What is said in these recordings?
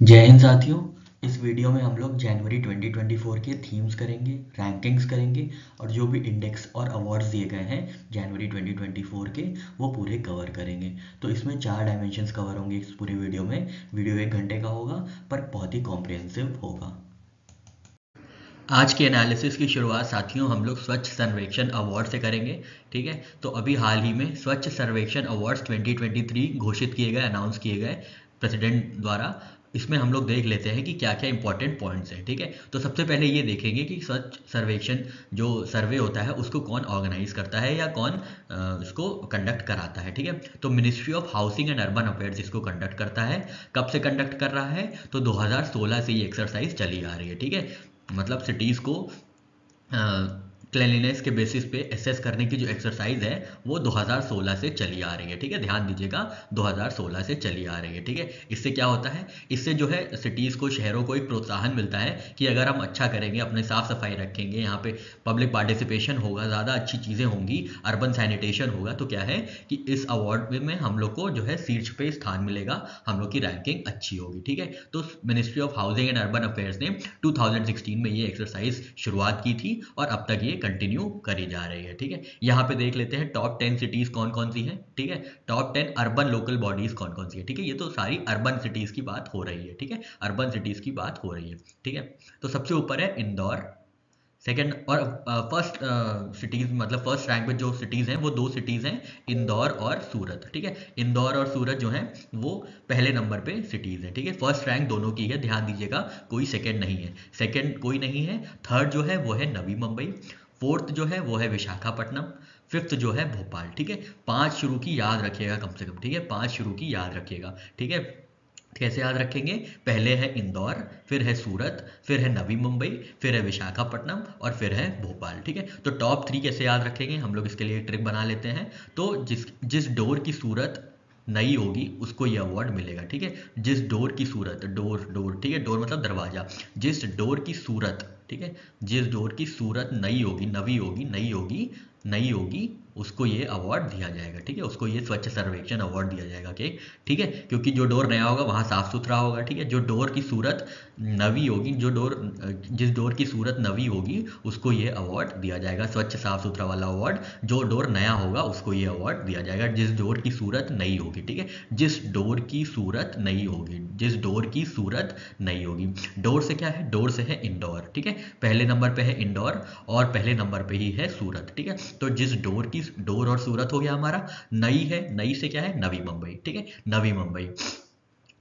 जय हिंद साथियों। इस वीडियो में हम लोग जनवरी 2024 के थीम्स करेंगे, रैंकिंग्स करेंगे और जो भी इंडेक्स और अवार्ड्स दिए गए हैं जनवरी 2024 के वो पूरे कवर करेंगे। तो इसमें 4 डायमेंशंस कवर होंगे इस पूरे वीडियो में। वीडियो 1 घंटे का होगा पर बहुत ही कॉम्प्रिहेंसिव होगा। आज के एनालिसिस की शुरुआत साथियों हम लोग स्वच्छ सर्वेक्षण अवार्ड से करेंगे। ठीक है, तो अभी हाल ही में स्वच्छ सर्वेक्षण अवार्ड्स 2023 घोषित किए गए, अनाउंस किए गए प्रेसिडेंट द्वारा। इसमें हम लोग देख लेते हैं कि क्या क्या इंपॉर्टेंट पॉइंट्स हैं। ठीक है, तो सबसे पहले ये देखेंगे कि स्वच्छ सर्वेक्षण जो सर्वे होता है उसको कौन ऑर्गेनाइज करता है या कौन इसको कंडक्ट कराता है। ठीक है, तो ministry of housing and urban affairs इसको कंडक्ट करता है। कब से कंडक्ट कर रहा है? तो 2016 से ये एक्सरसाइज चली आ रही है। ठीक है, मतलब सिटीज़ को क्लेanलीनेस के बेसिस पे एसेस करने की जो एक्सरसाइज है वो 2016 से चली आ रही है। ठीक है, ध्यान दीजिएगा 2016 से चली आ रही है। ठीक है, इससे क्या होता है? इससे जो है सिटीज़ को, शहरों को एक प्रोत्साहन मिलता है कि अगर हम अच्छा करेंगे, अपने साफ सफाई रखेंगे, यहाँ पे पब्लिक पार्टिसिपेशन होगा, ज़्यादा अच्छी चीज़ें होंगी, अर्बन सैनिटेशन होगा, तो क्या है कि इस अवार्ड में हम लोग को जो है शीर्ष पे स्थान मिलेगा, हम लोग की रैंकिंग अच्छी होगी। ठीक है, तो ministry of housing and urban affairs ने 2016 में ये एक्सरसाइज शुरुआत की थी और अब तक ये कंटिन्यू करी जा रही है। ठीक है, यहाँ पे देख लेते हैं टॉप 10 सिटीज कौन कौन सी हैं। ठीक है, टॉप 10 अर्बन लोकल बॉडीज कौन कौन सी है। ठीक है, ये तो सारी अर्बन सिटीज की बात हो रही है। ठीक है, अर्बन सिटीज की बात हो रही है। ठीक है, तो सबसे ऊपर है इंदौर, सेकेंड और फर्स्ट सिटीज, मतलब फर्स्ट रैंक पे जो सिटीज हैं वो दो सिटीज हैं, इंदौर और सूरत। ठीक है, इंदौर और सूरत जो हैं वो पहले नंबर पे सिटीज हैं। ठीक है, फर्स्ट रैंक दोनों की है, ध्यान दीजिएगा, कोई सेकंड नहीं है, सेकंड कोई नहीं है। थर्ड जो है वो है नवी मुंबई, फोर्थ जो है वो है विशाखापट्टनम, फिफ्थ जो है भोपाल। ठीक है, 5 शुरू की याद रखिएगा कम से कम। ठीक है, 5 शुरू की याद रखिएगा। ठीक है, कैसे याद रखेंगे? पहले है इंदौर, फिर है सूरत, फिर है नवी मुंबई, फिर है विशाखापट्टनम और फिर है भोपाल। ठीक है, तो टॉप 3 कैसे याद रखेंगे? हम लोग इसके लिए एक ट्रिक बना लेते हैं। तो जिस जिस डोर की सूरत नई होगी उसको ये अवार्ड मिलेगा। ठीक है, जिस डोर की सूरत, डोर डोर, ठीक है, डोर मतलब दरवाजा, जिस डोर की सूरत, ठीक है, जिस डोर की सूरत नई होगी, नवी होगी, नई होगी, नई होगी, उसको ये अवार्ड दिया जाएगा। ठीक है, उसको ये स्वच्छ सर्वेक्षण अवार्ड दिया जाएगा। ठीक है, क्योंकि जो डोर नया होगा वहाँ साफ सुथरा होगा। ठीक है, जो डोर की सूरत नवी होगी, जो डोर, जिस डोर की सूरत नवी होगी उसको ये अवार्ड दिया जाएगा, स्वच्छ साफ सुथरा वाला अवार्ड। जो डोर नया होगा उसको ये अवार्ड दिया जाएगा, जिस डोर की सूरत नई होगी। ठीक है, जिस डोर की सूरत नई होगी, जिस डोर की सूरत नई होगी। डोर से क्या है? डोर से है इंदौर। ठीक है, पहले नंबर पे है इंदौर और पहले नंबर पे ही है सूरत। ठीक है, तो जिस डोर की, डोर और सूरत हो गया हमारा। नई है, नई से क्या है? नवी मुंबई। ठीक है, नवी मुंबई।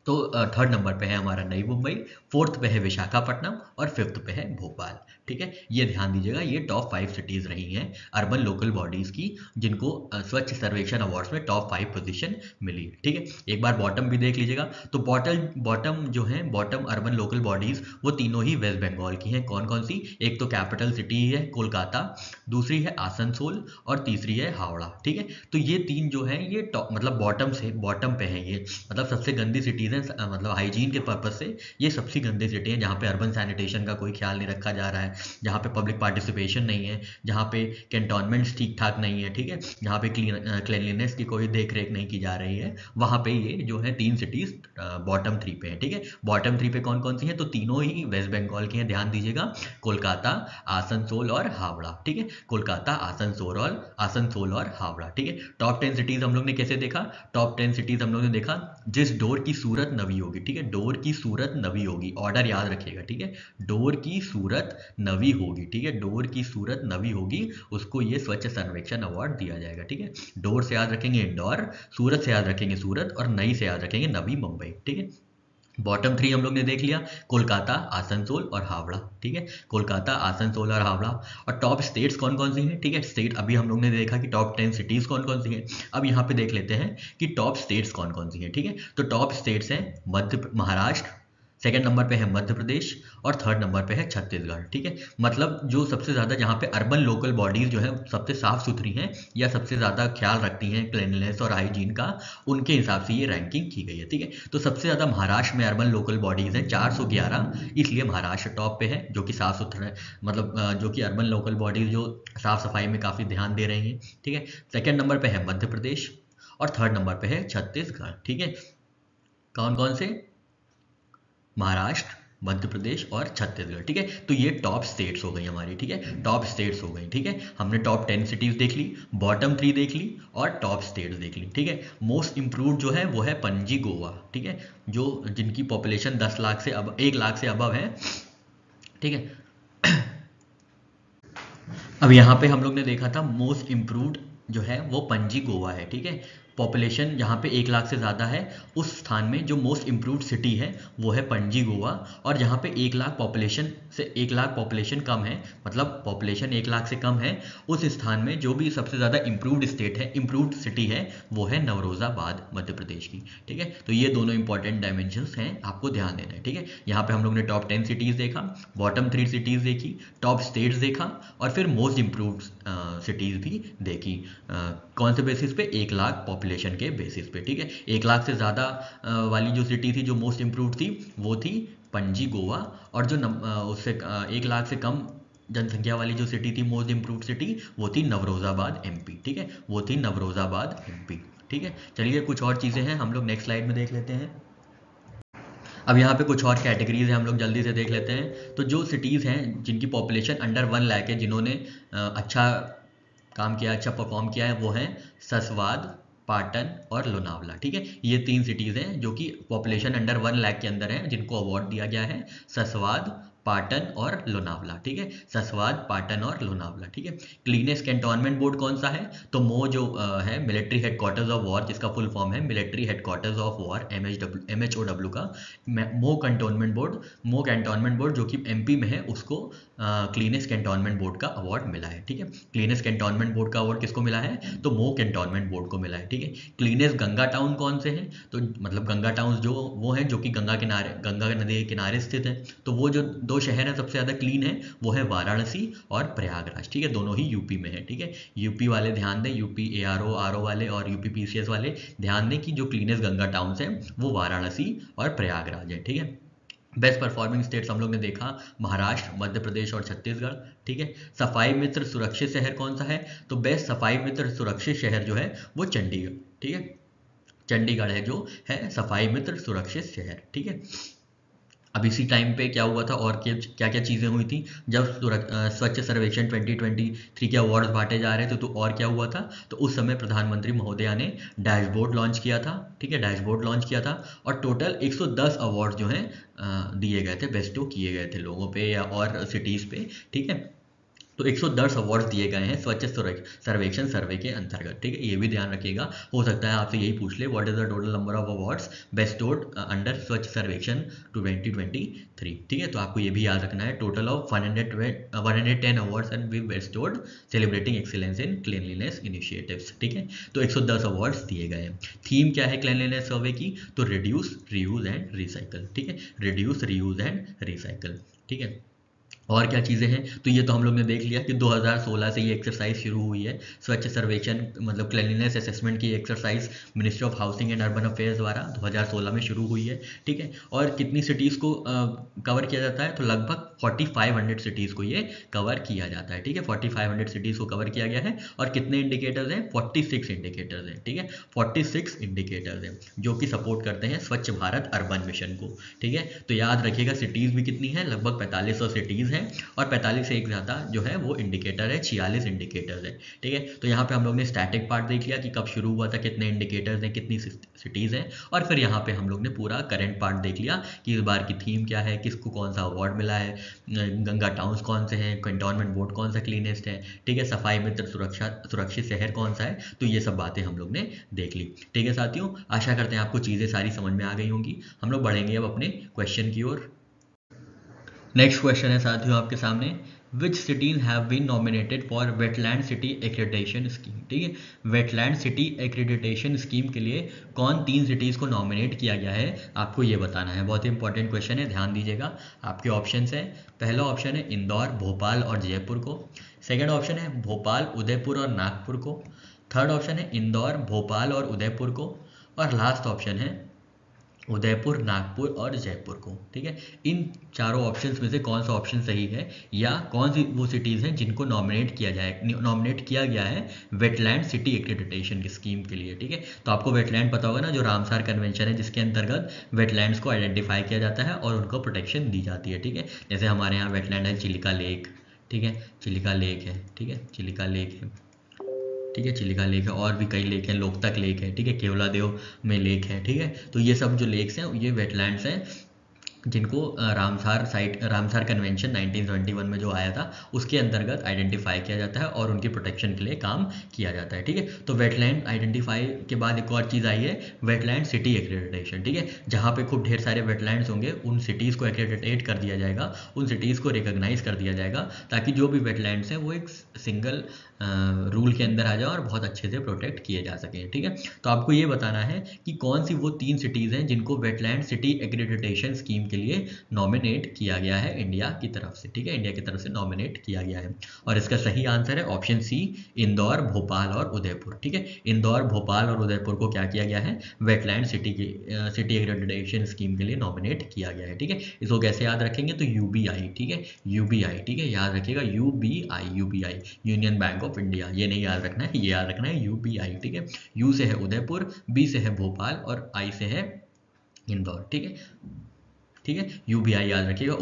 तो थर्ड नंबर पे है हमारा नई मुंबई, फोर्थ पे है विशाखापट्टनम और फिफ्थ पे है भोपाल। ठीक है, ये ध्यान दीजिएगा, ये टॉप 5 सिटीज रही हैं अर्बन लोकल बॉडीज की जिनको स्वच्छ सर्वेक्षण अवार्ड्स में टॉप 5 पोजीशन मिली। ठीक है, एक बार बॉटम भी देख लीजिएगा। तो बॉटम जो है, बॉटम अर्बन लोकल बॉडीज वो तीनों ही वेस्ट बंगाल की हैं। कौन कौन सी? एक तो कैपिटल सिटी है कोलकाता, दूसरी है आसनसोल और तीसरी है हावड़ा। ठीक है, तो ये तीन जो है ये टॉप, मतलब बॉटम से, बॉटम पे है ये, मतलब सबसे गंदी सिटीज है, मतलब हाइजीन के पर्पज से ये सबसे गंदी सिटी है, जहाँ पे अर्बन सैनिटेशन का कोई ख्याल नहीं रखा जा रहा है, जहाँ पे पब्लिक पार्टिसिपेशन नहीं है, जहाँ पे कैंटोनमेंट्स ठीक ठाक नहीं है। ठीक है, जहाँ पे क्लीनलीनेस की कोई देख रेख नहीं की जा रही है, वहाँ पे ये जो है 3 सिटीज बॉटम 3 पे है। ठीक है, बॉटम 3 पे कौन कौन सी है? तो तीनों ही वेस्ट बंगाल की हैं, ध्यान दीजिएगा, कोलकाता, आसनसोल और हावड़ा। ठीक है, कोलकाता, आसनसोल और हावड़ा। ठीक है, टॉप 10 सिटीज हम लोग ने कैसे देखा? टॉप 10 सिटीज हम लोग ने देखा, जिस डोर की सूरत नवी होगी। ठीक है, डोर की सूरत नवी होगी, ऑर्डर याद रखिएगा। ठीक है, डोर की सूरत नवी होगी। ठीक है, डोर की सूरत नवी होगी, उसको ये स्वच्छ सर्वेक्षण अवार्ड दिया जाएगा। ठीक है, डोर से याद रखेंगे इंदौर, सूरत से याद रखेंगे सूरत और नई से याद रखेंगे नवी मुंबई। ठीक है, बॉटम 3 हम लोग ने देख लिया, कोलकाता, आसनसोल और हावड़ा। ठीक है, कोलकाता, आसनसोल और हावड़ा। और टॉप स्टेट्स कौन कौन सी हैं? ठीक है, स्टेट अभी हम लोग ने देखा कि टॉप 10 सिटीज कौन कौन सी हैं। अब यहाँ पे देख लेते हैं कि टॉप स्टेट्स कौन कौन सी हैं। ठीक है, तो टॉप स्टेट्स हैं महाराष्ट्र, सेकंड नंबर पे है मध्य प्रदेश और थर्ड नंबर पे है छत्तीसगढ़। ठीक है, मतलब जो सबसे ज़्यादा, जहाँ पे अर्बन लोकल बॉडीज जो है सबसे साफ सुथरी हैं या सबसे ज़्यादा ख्याल रखती हैं क्लीनलीनेस और हाइजीन का, उनके हिसाब से ये रैंकिंग की गई है। ठीक है, तो सबसे ज़्यादा महाराष्ट्र में अर्बन लोकल बॉडीज़ हैं 411, इसलिए महाराष्ट्र टॉप पे है, जो कि साफ सुथरा है, मतलब जो कि अर्बन लोकल बॉडीज़ जो साफ सफाई में काफ़ी ध्यान दे रही हैं। ठीक है, सेकेंड नंबर पे है मध्य प्रदेश और थर्ड नंबर पे है छत्तीसगढ़। ठीक है, कौन कौन से? महाराष्ट्र, मध्य प्रदेश और छत्तीसगढ़। ठीक है, तो ये टॉप स्टेट्स हो गई हमारी। ठीक है, टॉप स्टेट्स हो गई। ठीक है, हमने टॉप 10 सिटीज देख ली, बॉटम 3 देख ली और टॉप स्टेट्स देख ली। ठीक है, मोस्ट इम्प्रूव जो है वो है पणजी गोवा। ठीक है, जो जिनकी पॉपुलेशन 10 लाख से अब 1 लाख से अबव है। ठीक है, अब यहाँ पे हम लोग ने देखा था मोस्ट इम्प्रूव्ड जो है वो पणजी गोवा है। ठीक है, पॉपुलेशन जहाँ पे 1 लाख से ज़्यादा है उस स्थान में जो मोस्ट इम्प्रूव्ड सिटी है वो है पणजी गोवा। और जहाँ पे 1 लाख पॉपुलेशन से 1 लाख पॉपुलेशन कम है, मतलब पॉपुलेशन 1 लाख से कम है, उस स्थान में जो भी सबसे ज़्यादा इम्प्रूव्ड स्टेट है, इम्प्रूव्ड सिटी है, वो है नवरोजाबाद, मध्य प्रदेश की। ठीक है, तो ये दोनों इंपॉर्टेंट डायमेंशंस हैं, आपको ध्यान देना है। ठीक है, यहाँ पे हम लोग ने टॉप 10 सिटीज़ देखा, बॉटम 3 सिटीज़ देखी, टॉप स्टेट्स देखा और फिर मोस्ट इम्प्रूव्ड सिटीज़ भी देखी। कौन से बेसिस पे? 1 लाख पॉपुलेशन के बेसिस पे। ठीक है, 1 लाख से ज़्यादा वाली जो सिटी थी जो मोस्ट इम्प्रूव्ड थी वो थी पणजी गोवा, और जो उससे 1 लाख से कम जनसंख्या वाली जो सिटी थी मोस्ट इम्प्रूव्ड सिटी वो थी नवरोजाबाद एमपी। ठीक है, वो थी नवरोजाबाद एमपी। ठीक है, चलिए कुछ और चीज़ें हैं हम लोग नेक्स्ट स्लाइड में देख लेते हैं। अब यहाँ पे कुछ और कैटेगरीज हैं, हम लोग जल्दी से देख लेते हैं। तो जो सिटीज़ हैं जिनकी पॉपुलेशन अंडर 1 लाख है, जिन्होंने अच्छा काम किया, अच्छा परफॉर्म किया है, वो हैं ससवाद, पाटन और लोनावला। ठीक है, ये 3 सिटीज़ हैं जो कि पॉपुलेशन अंडर 1 लाख के अंदर हैं, जिनको अवार्ड दिया गया है, ससवाद, पाटन और लोनावला। ठीक है, ससवाद, पाटन और लोनावला। ठीक है, क्लीनेस्ट कैंटोनमेंट बोर्ड कौन सा है? तो मो जो है मिलिट्री हेडक्वार्टर्स ऑफ वॉर, जिसका फुल फॉर्म है military headquarters of war, MHOW का मो कैंटोनमेंट बोर्ड जो कि एमपी में है, उसको क्लीनेस्ट कैंटोनमेंट बोर्ड का अवार्ड मिला है। ठीक है, क्लीनेस्ट कैंटोनमेंट बोर्ड का अवार्ड किसको मिला है? तो मो कैंटोनमेंट बोर्ड को मिला है। ठीक है, क्लीनेस्ट गंगा टाउन कौन से हैं? तो मतलब गंगा टाउन जो वो हैं जो कि गंगा नदी के किनारे स्थित है। तो वो जो 2 शहर हैं सबसे ज़्यादा क्लीन है वो है वाराणसी और प्रयागराज। ठीक है, दोनों ही यूपी में है। ठीक है, यूपी वाले ध्यान दें, यूपी ARO RO वाले और यूपी PCS वाले ध्यान दें कि जो क्लीनेस्ट गंगा टाउन्स हैं वो वाराणसी और प्रयागराज है। ठीक है, बेस्ट परफॉर्मिंग स्टेट्स हम लोग ने देखा महाराष्ट्र, मध्य प्रदेश और छत्तीसगढ़। ठीक है, सफाई मित्र सुरक्षित शहर कौन सा है? तो बेस्ट सफाई मित्र सुरक्षित शहर जो है वो चंडीगढ़। ठीक है, चंडीगढ़ है जो है सफाई मित्र सुरक्षित शहर। ठीक है, अब इसी टाइम पे क्या हुआ था और क्या क्या चीज़ें हुई थी जब स्वच्छ सर्वेक्षण 2023 के अवार्ड्स बांटे जा रहे थे, तो और क्या हुआ था? तो उस समय प्रधानमंत्री महोदया ने डैशबोर्ड लॉन्च किया था। ठीक है, डैशबोर्ड लॉन्च किया था और टोटल 110 अवार्ड्स जो हैं दिए गए थे, बेस्टो किए गए थे लोगों पे या और सिटीज़ पे। ठीक है, तो 110 अवार्ड्स दिए गए हैं स्वच्छ सर्वेक्षण सर्वे के अंतर्गत। ठीक है, ये भी ध्यान रखिएगा, हो सकता है आपसे यही पूछ ले, what is the total number of awards bestowed under स्वच्छ सर्वेक्षण 2023। ठीक है, तो आपको ये भी याद रखना है, total of 110 awards and we bestowed celebrating excellence in cleanliness initiatives. ठीक है, तो 110 अवार्ड्स दिए गए हैं। थीम क्या है क्लीनलीनेस सर्वे की? तो रिड्यूस, रीयूज एंड रिसाइकल। ठीक है, रिड्यूस, रीयूज एंड रिसाइकल। ठीक है, और क्या चीज़ें हैं? तो ये तो हम लोग ने देख लिया कि 2016 से ये एक्सरसाइज शुरू हुई है, स्वच्छ सर्वेक्षण मतलब क्लीनलीनेस असेसमेंट की exercise ministry of housing and urban affairs द्वारा 2016 में शुरू हुई है। ठीक है, और कितनी सिटीज़ को कवर किया जाता है? तो लगभग 4500 सिटीज़ को ये कवर किया जाता है। ठीक है, 4500 सिटीज़ को कवर किया गया है और कितने इंडिकेटर्स हैं? 46 इंडिकेटर्स हैं। ठीक है, 46 इंडिकेटर्स हैं जो कि सपोर्ट करते हैं स्वच्छ भारत अर्बन मिशन को। ठीक है, तो याद रखिएगा सिटीज़ भी कितनी है? लगभग 4500 सिटीज़ हैं और 45 से एक ज़्यादा जो है वो इंडिकेटर है, 46 इंडिकेटर्स है। ठीक है, तो यहाँ पे हम लोग ने स्टैटिक पार्ट देख लिया कि कब शुरू हुआ था, कितने इंडिकेटर्स हैं, कितनी सिटीज़ हैं, और फिर यहाँ पे हम लोग ने पूरा करंट पार्ट देख लिया कि इस बार की थीम क्या है, किसको कौन सा अवार्ड मिला है, गंगा टाउन्स कौन से हैं, कैंटोनमेंट बोर्ड कौन सा क्लीनेस्ट है। ठीक है, सफाई मित्र सुरक्षित शहर कौन सा है। तो ये सब बातें हम लोग ने देख ली। ठीक है साथियों, आशा करते हैं आपको चीज़ें सारी समझ में आ गई होंगी। हम लोग बढ़ेंगे अब अपने क्वेश्चन की ओर। नेक्स्ट क्वेश्चन है साथियों आपके सामने, which cities have been nominated for wetland city accreditation scheme. ठीक है, वेटलैंड सिटी एक्रेडिटेशन स्कीम के लिए कौन 3 सिटीज़ को नॉमिनेट किया गया है, आपको ये बताना है। बहुत ही इंपॉर्टेंट क्वेश्चन है, ध्यान दीजिएगा। आपके ऑप्शंस हैं, पहला ऑप्शन है इंदौर, भोपाल और जयपुर को। सेकेंड ऑप्शन है भोपाल, उदयपुर और नागपुर को। थर्ड ऑप्शन है इंदौर, भोपाल और उदयपुर को। और लास्ट ऑप्शन है उदयपुर, नागपुर और जयपुर को, ठीक है। इन चारों ऑप्शंस में से कौन सा ऑप्शन सही है, या कौन सी वो सिटीज़ हैं जिनको नॉमिनेट किया गया है वेटलैंड सिटी एक्रेडिटेशन की स्कीम के लिए, ठीक है। तो आपको वेटलैंड पता होगा ना, जो रामसार कन्वेंशन है जिसके अंतर्गत वेटलैंड्स को आइडेंटिफाई किया जाता है और उनको प्रोटेक्शन दी जाती है, ठीक है। जैसे हमारे यहाँ वेटलैंड है चिलिका लेक, ठीक है, चिलिका लेक है, ठीक है, चिलिका लेक है, ठीक है, चिलिका लेक है, और भी कई लेक हैं, लोकतक लेक है, ठीक है, केवलादेव में लेक है, ठीक है। तो ये सब जो लेक्स हैं ये वेटलैंड्स हैं जिनको रामसार कन्वेंशन 1971 में जो आया था उसके अंतर्गत आइडेंटिफाई किया जाता है और उनकी प्रोटेक्शन के लिए काम किया जाता है, ठीक है। तो वेटलैंड आइडेंटिफाई के बाद एक और चीज़ आई है वेटलैंड सिटी एक्रेडिटेशन, ठीक है। जहाँ पे खूब ढेर सारे वेटलैंड्स होंगे उन सिटीज़ को एक्रेडिटेट कर दिया जाएगा, उन सिटीज़ को रिकॉग्नाइज कर दिया जाएगा, ताकि जो भी वेटलैंड्स हैं वो एक सिंगल रूल के अंदर आ जाए और बहुत अच्छे से प्रोटेक्ट किए जा सकें, ठीक है। तो आपको ये बताना है कि कौन सी वो 3 सिटीज़ हैं जिनको वेटलैंड सिटी एक्रेडिटेशन स्कीम के लिए नॉमिनेट किया गया है इंडिया की तरफ से, ठीक है, इंडिया की तरफ से नॉमिनेट किया गया है। और इसका सही आंसर है ऑप्शन सी, इंदौर, भोपाल और उदयपुर, ठीक है। इंदौर, भोपाल और उदयपुर को क्या किया गया है, वेटलैंड सिटी एक्रेडिटेशन स्कीम के लिए नॉमिनेट किया गया है, ठीक है। इसको कैसे याद रखेंगे, तो यूबीआई, ठीक है, यूबीआई, ठीक है, याद रखिएगा UBI, union bank of India, ये नहीं याद रखना है, ये याद रखना है यूबीआई, ठीक है। यू से है उदयपुर, बी से है भोपाल और आई से है इंदौर, ठीक है, ठीक है। यूबीआई याद रखिएगा,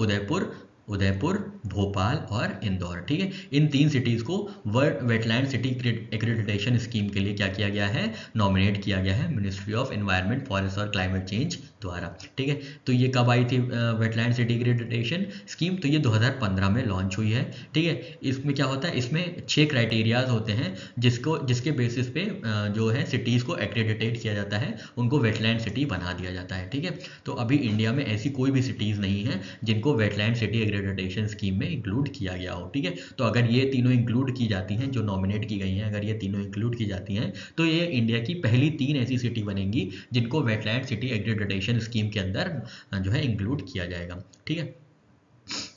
उदयपुर, भोपाल और इंदौर, ठीक है। इन 3 सिटीज़ को world wetland city accreditation scheme के लिए क्या किया गया है, नॉमिनेट किया गया है मिनिस्ट्री ऑफ एनवायरनमेंट, फॉरेस्ट और क्लाइमेट चेंज द्वारा, ठीक है। तो ये कब आई थी वेटलैंड सिटी एक्रेडिटेशन स्कीम, तो ये 2015 में लॉन्च हुई है, ठीक है। इसमें क्या होता है, इसमें 6 क्राइटेरियाज होते हैं जिसके बेसिस पे जो है सिटीज़ को एक्रेडिटेट किया जाता है, उनको वेटलैंड सिटी बना दिया जाता है, ठीक है। तो अभी इंडिया में ऐसी कोई भी सिटीज़ नहीं है जिनको वेटलैंड सिटी एक्रेडिटेशन स्कीम में इंक्लूड किया गया हो, ठीक है। तो अगर ये तीनों इंक्लूड की जाती हैं जो नॉमिनेट की गई हैं, अगर ये तीनों इंक्लूड की जाती हैं तो ये इंडिया की पहली 3 ऐसी सिटी बनेंगी जिनको वेटलैंड सिटी एक्रेडिटेशन स्कीम के अंदर जो है इंक्लूड किया जाएगा, ठीक है।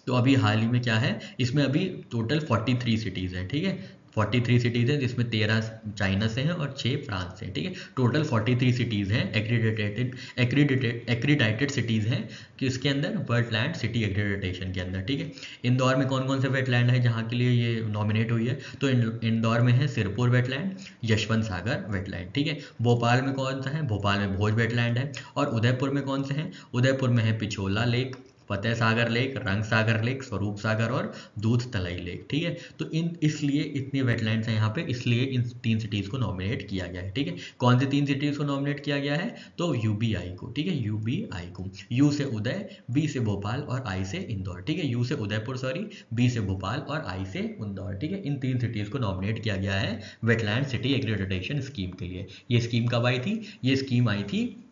तो अभी हाल ही में क्या है, इसमें अभी टोटल 43 सिटीज़ हैं, ठीक है, 43 सिटीज़ हैं जिसमें 13 चाइना से हैं और 6 फ्रांस से हैं, ठीक है। टोटल 43 सिटीज़ हैं एक्रीडाइटेड सिटीज़ हैं किसके अंदर, वेटलैंड सिटी एक्रेडिटेशन के अंदर, ठीक है। इंदौर में कौन कौन से वेटलैंड है जहाँ के लिए ये नॉमिनेट हुई है, तो इंदौर में है सिरपुर वेटलैंड, यशवंत सागर वेटलैंड, ठीक है। भोपाल में कौन सा है, भोपाल में भोज वेटलैंड है। और उदयपुर में कौन से हैं, उदयपुर में है पिछोला लेक, फतेह सागर लेक, रंग सागर लेक, स्वरूप सागर और दूध तलाई लेक, ठीक है। तो इसलिए इतने वेटलैंड्स हैं यहाँ पे, इसलिए इन 3 सिटीज़ को नॉमिनेट किया गया है, ठीक है। कौन सी 3 सिटीज़ को नॉमिनेट किया गया है, तो यूबीआई को, ठीक है, यूबीआई को, यू से उदय, बी से भोपाल और आई से इंदौर, ठीक है, यू से उदयपुर सॉरी, बी से भोपाल और आई से इंदौर, ठीक है। इन 3 सिटीज़ को नॉमिनेट किया गया है वेटलैंड सिटी एक्रेडिटेशन स्कीम के लिए। ये स्कीम कब आई थी, ये स्कीम आई थी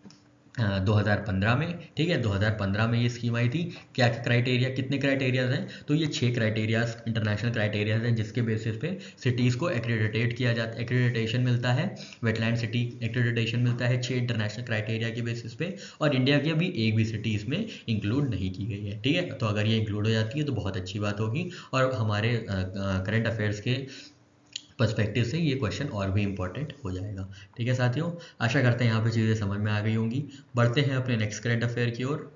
2015 में, ठीक है, 2015 में ये स्कीम आई थी। क्या क्राइटेरिया, कितने क्राइटेरियाज हैं, तो ये 6 क्राइटेरियाज इंटरनेशनल क्राइटेरियाज हैं जिसके बेसिस पे सिटीज़ को एक्रेडिटेट किया जाता, एक्रेडिटेशन मिलता है, वेटलैंड सिटी एक्रेडिटेशन मिलता है 6 इंटरनेशनल क्राइटेरिया के बेसिस पे। और इंडिया की अभी एक भी सिटी इसमें इंक्लूड नहीं की गई है, ठीक है। तो अगर ये इंक्लूड हो जाती है तो बहुत अच्छी बात होगी और हमारे करंट अफेयर्स के पर्सपेक्टिव से ये क्वेश्चन और भी इंपॉर्टेंट हो जाएगा, ठीक है साथियों। आशा करते हैं यहाँ पे चीज़ें समझ में आ गई होंगी। बढ़ते हैं अपने नेक्स्ट करंट अफेयर की ओर।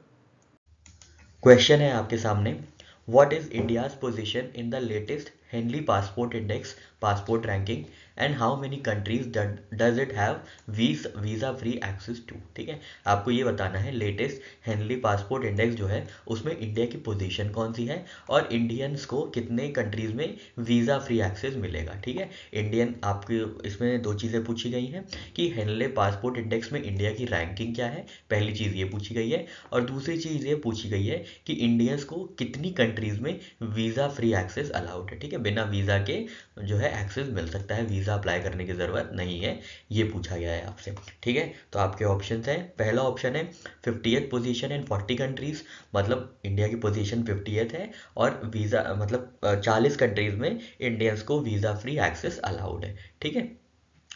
क्वेश्चन है आपके सामने, what is India's position in the latest Henley passport index passport ranking and how many countries does it have visa free access to, ठीक है। आपको ये बताना है लेटेस्ट हेनली पासपोर्ट इंडेक्स जो है उसमें इंडिया की पोजीशन कौन सी है और इंडियंस को कितने कंट्रीज में वीज़ा फ्री एक्सेस मिलेगा, ठीक है। इंडियन आपके इसमें 2 चीज़ें पूछी गई हैं कि हेनले पासपोर्ट इंडेक्स में इंडिया की रैंकिंग क्या है, पहली चीज़ ये पूछी गई है। और दूसरी चीज़ ये पूछी गई है कि इंडियंस को कितनी कंट्रीज में वीज़ा फ्री एक्सेस अलाउड है, ठीक है, बिना वीज़ा के जो है एक्सेस मिल सकता है, वीज़ा अप्लाई करने की ज़रूरत नहीं है, ये पूछा गया है आपसे, ठीक है। तो आपके ऑप्शंस हैं, पहला ऑप्शन है 50th पोजीशन इन 40 कंट्रीज, मतलब इंडिया की पोजीशन 50th है और वीज़ा मतलब 40 कंट्रीज में इंडियंस को वीज़ा फ्री एक्सेस अलाउड है, ठीक है।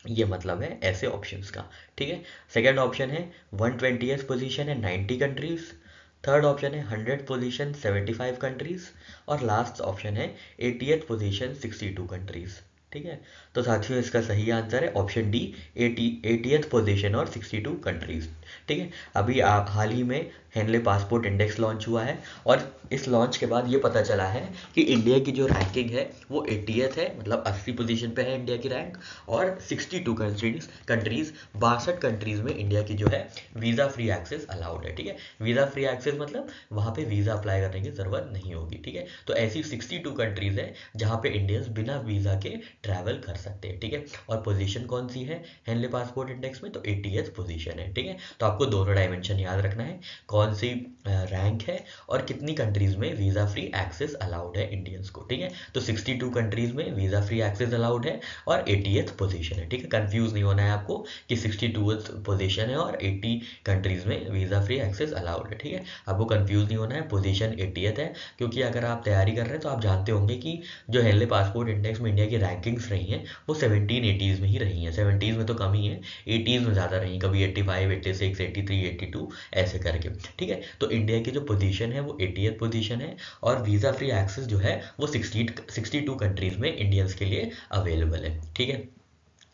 ये मतलब है ऐसे ऑप्शंस का, ठीक है। सेकेंड ऑप्शन है 120th पोजीशन है 90 कंट्रीज, थर्ड ऑप्शन है 100th पोजीशन 75 कंट्रीज और लास्ट ऑप्शन है 80th पोजीशन 62 कंट्रीज, ठीक है। तो साथियों इसका सही आंसर है ऑप्शन डी 80th पोजीशन और 62 कंट्रीज, ठीक है। अभी आप हाल ही में हेनले पासपोर्ट इंडेक्स लॉन्च हुआ है और इस लॉन्च के बाद ये पता चला है कि इंडिया की जो रैंकिंग है वो 80th है, मतलब 80 पोजीशन पे है इंडिया की रैंक। और 62 कंट्रीज 62 कंट्रीज में इंडिया की जो है वीज़ा फ्री एक्सेस अलाउड है। ठीक है, वीज़ा फ्री एक्सेस मतलब वहाँ पे वीज़ा अप्लाई करने की ज़रूरत नहीं होगी। ठीक है, तो ऐसी 62 कंट्रीज है जहाँ पे इंडियंस बिना वीज़ा के ट्रैवल कर सकते हैं। ठीक है, और पोजीशन कौन सी है हेनले पासपोर्ट इंडेक्स में, तो 80th पोजीशन है। ठीक है, तो आपको दोनों डायमेंशन याद रखना है, कौन सी रैंक है और कितनी कंट्रीज में वीज़ा फ्री एक्सेस अलाउड है इंडियंस को। ठीक है, तो 62 कंट्रीज में वीज़ा फ्री एक्सेस अलाउड है और 80th पोजीशन है। ठीक है, कंफ्यूज नहीं होना है आपको कि 62th पोजीशन है और 80 कंट्रीज में वीज़ा फ्री एक्सेस अलाउड है। ठीक है, आपको कंफ्यूज नहीं होना है, पोजीशन 80th है, क्योंकि अगर आप तैयारी कर रहे हैं तो आप जानते होंगे कि जो हेनले पासपोर्ट इंडेक्स में इंडिया की रैंकिंग्स रही हैं वो 1780s में ही रही हैं। 70s में तो कम ही है, 80s में ज़्यादा रही, कभी 85, 86, 83, 82 ऐसे करके। ठीक है, तो इंडिया की जो पोजीशन है वो 80th पोजीशन है और वीज़ा फ्री एक्सेस जो है वो 62 कंट्रीज में इंडियंस के लिए अवेलेबल है। ठीक है,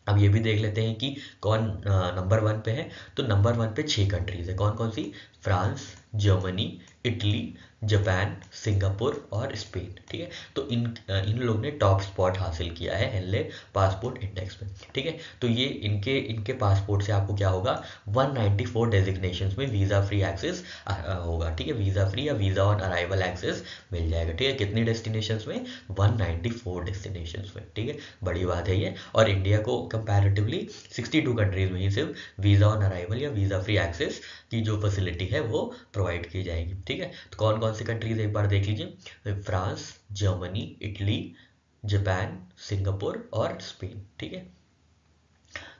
अब ये भी देख लेते हैं कि कौन नंबर 1 पे है। तो नंबर 1 पे 6 कंट्रीज है, कौन कौन सी, France, Germany, Italy, Japan, Singapore और स्पेन। ठीक है, तो इन लोग ने टॉप स्पॉट हासिल किया है हेनले पासपोर्ट इंडेक्स में। ठीक है, तो ये इनके इनके पासपोर्ट से आपको क्या होगा, 194 डेजिग्नेशंस में वीज़ा फ्री एक्सेस होगा। ठीक है, वीज़ा फ्री या वीज़ा ऑन अराइवल एक्सेस मिल जाएगा। ठीक है, कितनी डेस्टिनेशंस में, 194 डेस्टिनेशंस में। ठीक है, बड़ी बात है ये। और इंडिया को कंपैरेटिवली 62 कंट्रीज में ही सिर्फ वीज़ा ऑन अराइवल या वीज़ा फ्री एक्सेस की जो फैसिलिटी है वो प्रोवाइड की जाएगी। ठीक है, तो कौन कौन सी कंट्रीज एक बार देख लीजिए, France, Germany, Italy, Japan, Singapore और स्पेन। ठीक है,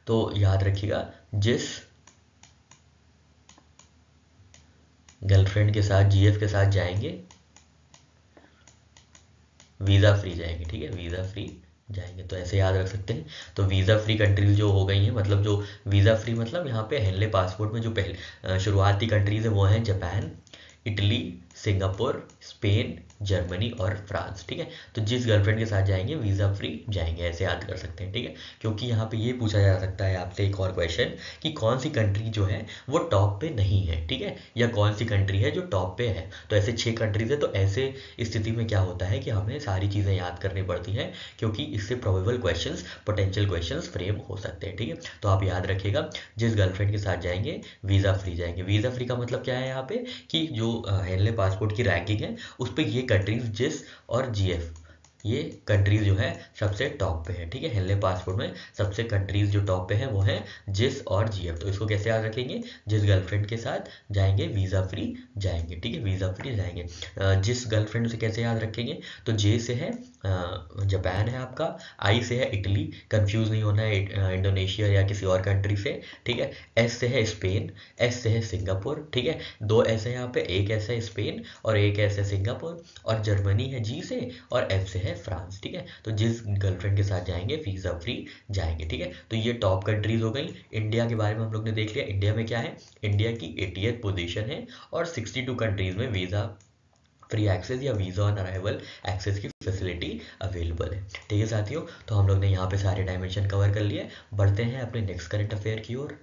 तो याद रखिएगा, जिस गर्लफ्रेंड के साथ जीएफ के साथ जाएंगे वीज़ा फ्री जाएंगे। ठीक है, वीज़ा फ्री जाएंगे, तो ऐसे याद रख सकते हैं। तो वीज़ा फ्री कंट्रीज जो हो गई हैं, मतलब जो वीज़ा फ्री मतलब यहाँ पे हेनले पासपोर्ट में जो पहले शुरुआती कंट्रीज है वो हैं Japan, Italy, Singapore, Spain, Germany और फ्रांस। ठीक है, तो जिस गर्लफ्रेंड के साथ जाएंगे वीज़ा फ्री जाएंगे, ऐसे याद कर सकते हैं। ठीक है, क्योंकि यहाँ पे ये पूछा जा सकता है आपसे एक और क्वेश्चन कि कौन सी कंट्री जो है वो टॉप पे नहीं है। ठीक है, या कौन सी कंट्री है जो टॉप पे है। तो ऐसे 6 कंट्रीज है, तो ऐसे स्थिति में क्या होता है कि हमें सारी चीज़ें याद करनी पड़ती हैं, क्योंकि इससे probable questions, potential questions frame हो सकते हैं। ठीक है, तो आप याद रखिएगा, जिस गर्लफ्रेंड के साथ जाएंगे वीज़ा फ्री जाएंगे। वीज़ा फ्री का मतलब क्या है यहाँ पे, कि जो हेनले पासपोर्ट की रैंकिंग है उस पर ये कंट्रीज जिस और जीएफ, ये कंट्रीज जो है सबसे टॉप पे है। ठीक है, हेनले पासपोर्ट में सबसे कंट्रीज जो टॉप पे है वो है जिस और जीएफ। तो इसको कैसे याद रखेंगे, जिस गर्लफ्रेंड के साथ जाएंगे वीज़ा फ्री जाएंगे। ठीक है, वीज़ा फ्री जाएंगे। जिस गर्लफ्रेंड से कैसे याद रखेंगे, तो जे से है जापान है आपका, आई से है इटली, कंफ्यूज नहीं होना है इंडोनेशिया या किसी और कंट्री से। ठीक है, एस से है स्पेन, एस से है सिंगापुर। ठीक है, 2 ऐसे हैं यहाँ पे, एक ऐसा है स्पेन और एक ऐसा है सिंगापुर, और जर्मनी है जी से और एफ से है फ्रांस। ठीक है, तो जिस गर्लफ्रेंड के साथ जाएंगे वीज़ा फ्री जाएंगे। ठीक है, तो ये टॉप कंट्रीज हो गई। इंडिया के बारे में हम लोग ने देख लिया, इंडिया में क्या है, इंडिया की 80th पोजीशन है और 62 कंट्रीज में वीज़ा फ्री एक्सेस या वीज़ा ऑन अराइवल एक्सेस की फैसिलिटी अवेलेबल है। ठीक है साथियों, तो हम लोग ने यहाँ पे सारे डायमेंशन कवर कर लिए। बढ़ते हैं अपने नेक्स्ट करंट अफेयर की ओर।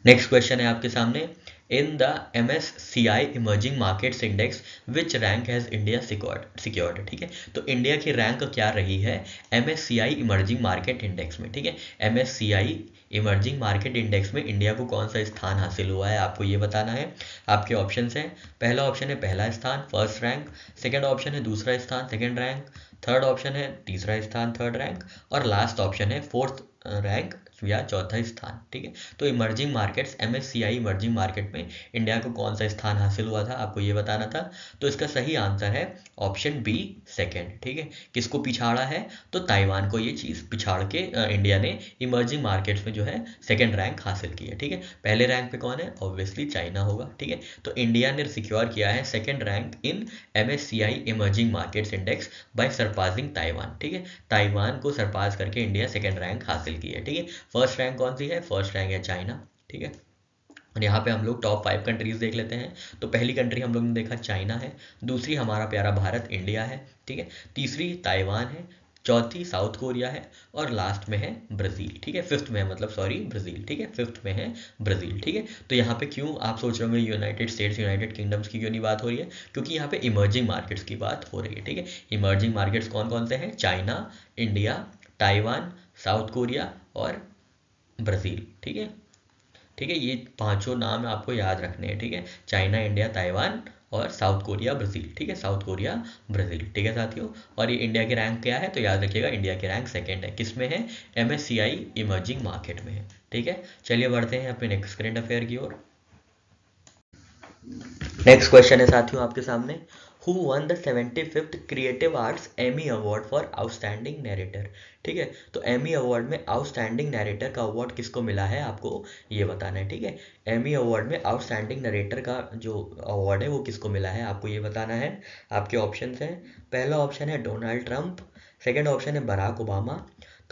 नेक्स्ट क्वेश्चन है आपके सामने, in the MSCI emerging markets index which rank has India secured. ठीक है, तो इंडिया की रैंक क्या रही है MSCI इमर्जिंग मार्केट इंडेक्स में। ठीक है, MSCI इमर्जिंग मार्केट इंडेक्स में इंडिया को कौन सा स्थान हासिल हुआ है, आपको ये बताना है। आपके ऑप्शंस हैं, पहला ऑप्शन है पहला स्थान, फर्स्ट रैंक, सेकंड ऑप्शन है दूसरा स्थान, सेकंड रैंक, थर्ड ऑप्शन है तीसरा स्थान, थर्ड रैंक, और लास्ट ऑप्शन है फोर्थ रैंक या चौथा स्थान। ठीक है, तो emerging markets MSCI emerging market में इंडिया को कौन सा स्थान हासिल हुआ था, आपको ये बताना था। तो इसका सही आंसर है ऑप्शन बी, सेकंड। ठीक है, किसको पिछाड़ा है, तो ताइवान को ये चीज़ पिछाड़ के इंडिया ने इमर्जिंग मार्केट्स में जो है सेकंड रैंक हासिल की है। ठीक है, पहले रैंक पे कौन है, ऑब्वियसली चाइना होगा। ठीक है, तो इंडिया ने सिक्योर किया है second rank in MSCI emerging markets index bye surpassing Taiwan. ठीक है, ताइवान को सरपास करके इंडिया सेकंड रैंक हासिल की है। ठीक है, फर्स्ट रैंक कौन सी है, फर्स्ट रैंक है चाइना। ठीक है, और यहाँ पे हम लोग टॉप 5 कंट्रीज देख लेते हैं। तो पहली कंट्री हम लोग ने देखा चाइना है, दूसरी हमारा प्यारा भारत इंडिया है। ठीक है, तीसरी ताइवान है, चौथी साउथ कोरिया है, और लास्ट में है ब्राज़ील, ठीक है, फिफ्थ में है, मतलब सॉरी ब्राज़ील, ठीक है, फिफ्थ में है ब्राज़ील, ठीक है। तो यहाँ पे क्यों आप सोच रहे होंगे यूनाइटेड स्टेट्स, यूनाइटेड किंगडम्स की क्यों नहीं बात हो रही है, क्योंकि यहाँ पे इमर्जिंग मार्केट्स की बात हो रही है, ठीक है। इमर्जिंग मार्केट्स कौन कौन से हैं, China, India, Taiwan, south Korea और ब्राज़ील, ठीक है। ठीक है, ये पांचों नाम आपको याद रखने हैं, ठीक है, चाइना, इंडिया, ताइवान और साउथ कोरिया, ब्राज़ील, ठीक है, साउथ कोरिया, ब्राज़ील, ठीक है साथियों। और ये इंडिया की रैंक क्या है, तो याद रखिएगा इंडिया की रैंक सेकंड है, किस में है, MSCI इमर्जिंग मार्केट में है, ठीक है। चलिए बढ़ते हैं अपने नेक्स्ट करंट अफेयर की ओर। नेक्स्ट क्वेश्चन है साथियों आपके सामने, who one the 75th creative arts Emmy award for outstanding narrator, ठीक है। तो एमी अवार्ड में आउटस्टैंडिंग नरेटर का अवार्ड किसको मिला है, आपको ये बताना है, ठीक है। एमी अवार्ड में आउटस्टैंडिंग नरेटर का जो अवार्ड है वो किसको मिला है, आपको ये बताना है। आपके ऑप्शन हैं, पहला ऑप्शन है डोनाल्ड ट्रंप, सेकेंड ऑप्शन है बराक ओबामा,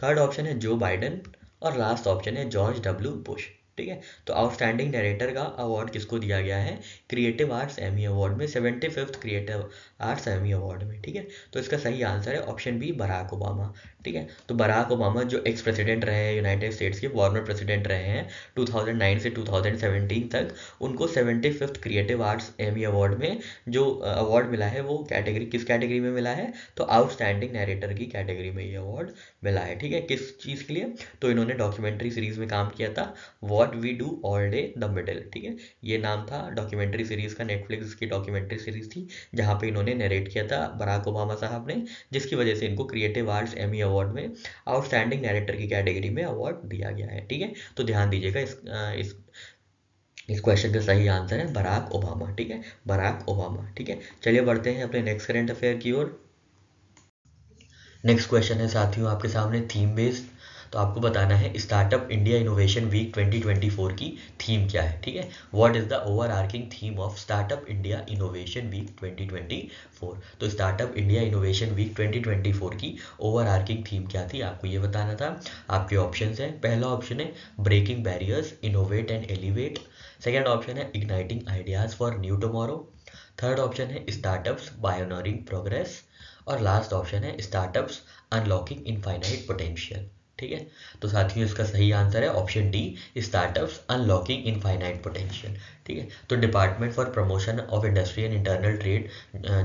थर्ड ऑप्शन है जो बाइडन और लास्ट ऑप्शन है जॉर्ज डब्ल्यू बुश, ठीक है। तो आउटस्टैंडिंग डायरेक्टर का अवार्ड किसको दिया गया है, क्रिएटिव आर्ट्स एमी अवार्ड में, 75th creative arts Emmy award में, ठीक है। तो इसका सही आंसर है ऑप्शन बी, बराक ओबामा, ठीक है। तो बराक ओबामा जो एक्स प्रेसिडेंट रहे हैं यूनाइटेड स्टेट्स के, फॉर्मर प्रेसिडेंट रहे हैं 2009 से 2017 तक, उनको 75th creative arts Emmy award में जो अवार्ड मिला है वो कैटेगरी किस कैटेगरी में मिला है, तो आउटस्टैंडिंग नरेटर की कैटेगरी में ये अवार्ड मिला है, ठीक है। किस चीज़ के लिए, तो इन्होंने डॉक्यूमेंट्री सीरीज में काम किया था, what we do all day the middle, ठीक है। ये नाम था डॉक्यूमेंट्री सीरीज का, नेटफ्लिक्स की डॉक्यूमेंट्री सीरीज थी जहाँ पे इन्होंने नरेट किया था बराक ओबामा साहब ने, जिसकी वजह से इनको क्रिएटिव आर्ट्स एमी अवार्ड में आउटस्टैंडिंग नरेटर की कैटेगरी में अवार्ड दिया गया है, ठीक है। तो ध्यान दीजिएगा इस क्वेश्चन का सही आंसर है बराक ओबामा, ठीक है, बराक ओबामा, ठीक है। चलिए बढ़ते हैं अपने नेक्स्ट करंट अफेयर की ओर। नेक्स्ट क्वेश्चन है साथियों आपके सामने थीम बेस्ड, तो आपको बताना है स्टार्टअप इंडिया इनोवेशन वीक 2024 की थीम क्या है, ठीक है। What is the overarching theme of startup India innovation week 2024, तो स्टार्टअप इंडिया इनोवेशन वीक 2024 की ओवर आर्किंग थीम क्या थी, आपको ये बताना था। आपके ऑप्शन हैं, पहला ऑप्शन है breaking barriers innovate and elevate, second option है igniting ideas for new tomorrow, third option है स्टार्टअप्स बायोनरिंग प्रोग्रेस, और लास्ट ऑप्शन है स्टार्टअप्स अनलॉकिंग इनफाइनाइट पोटेंशियल, ठीक है। तो साथियों इसका सही आंसर है option D, startups unlocking infinite potential, ठीक है। तो department for promotion of industry and internal trade,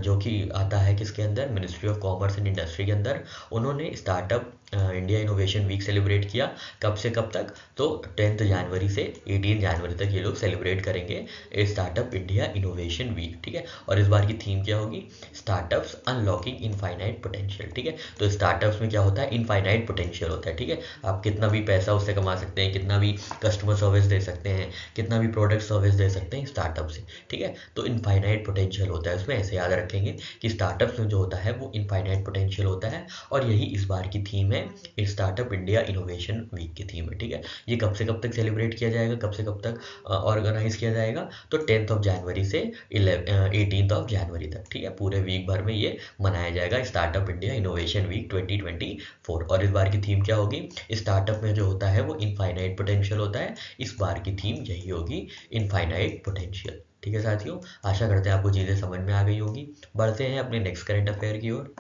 जो कि आता है किसके अंदर, ministry of commerce and industry के अंदर, उन्होंने startup India innovation week celebrate किया, कब से कब तक, तो 10 जनवरी से 18 जनवरी तक ये लोग सेलिब्रेट करेंगे स्टार्टअप इंडिया इनोवेशन वीक, ठीक है। और इस बार की थीम क्या होगी, स्टार्टअप्स अनलॉकिंग इनफाइनाइट पोटेंशियल, ठीक है। तो स्टार्टअप्स में क्या होता है, इनफाइनाइट पोटेंशियल होता है, ठीक है। आप कितना भी पैसा उससे कमा सकते हैं, कितना भी कस्टमर सर्विस दे सकते हैं, कितना भी प्रोडक्ट सर्विस दे सकते हैं स्टार्टअप से, ठीक है। तो इनफाइनाइट पोटेंशियल होता है उसमें, ऐसे याद रखेंगे कि स्टार्टअप्स में जो होता है वो इनफाइनाइट पोटेंशियल होता है, और यही इस बार की थीम है, स्टार्टअप इंडिया इनोवेशन वीक की थीम है, ठीक है। ये कब से कब तक सेलिब्रेट किया जाएगा, कब से कब तक ऑर्गेनाइज किया जाएगा, तो 10 जनवरी से 18 जनवरी तक, ठीक है। पूरे वीक भर में ये मनाया जाएगा स्टार्टअप इंडिया इनोवेशन वीक 2024। और इस बार की थीम क्या होगी, स्टार्टअप में जो होता है वो इनफाइनाइट पोटेंशियल होता है, इस बार की थीम यही होगी, इनफाइनाइट पोटेंशियल, ठीक है साथियों। आशा करते हैं आपको चीज़ें समझ में आ गई होगी। बढ़ते हैं अपने नेक्स्ट करंट अफेयर की ओर।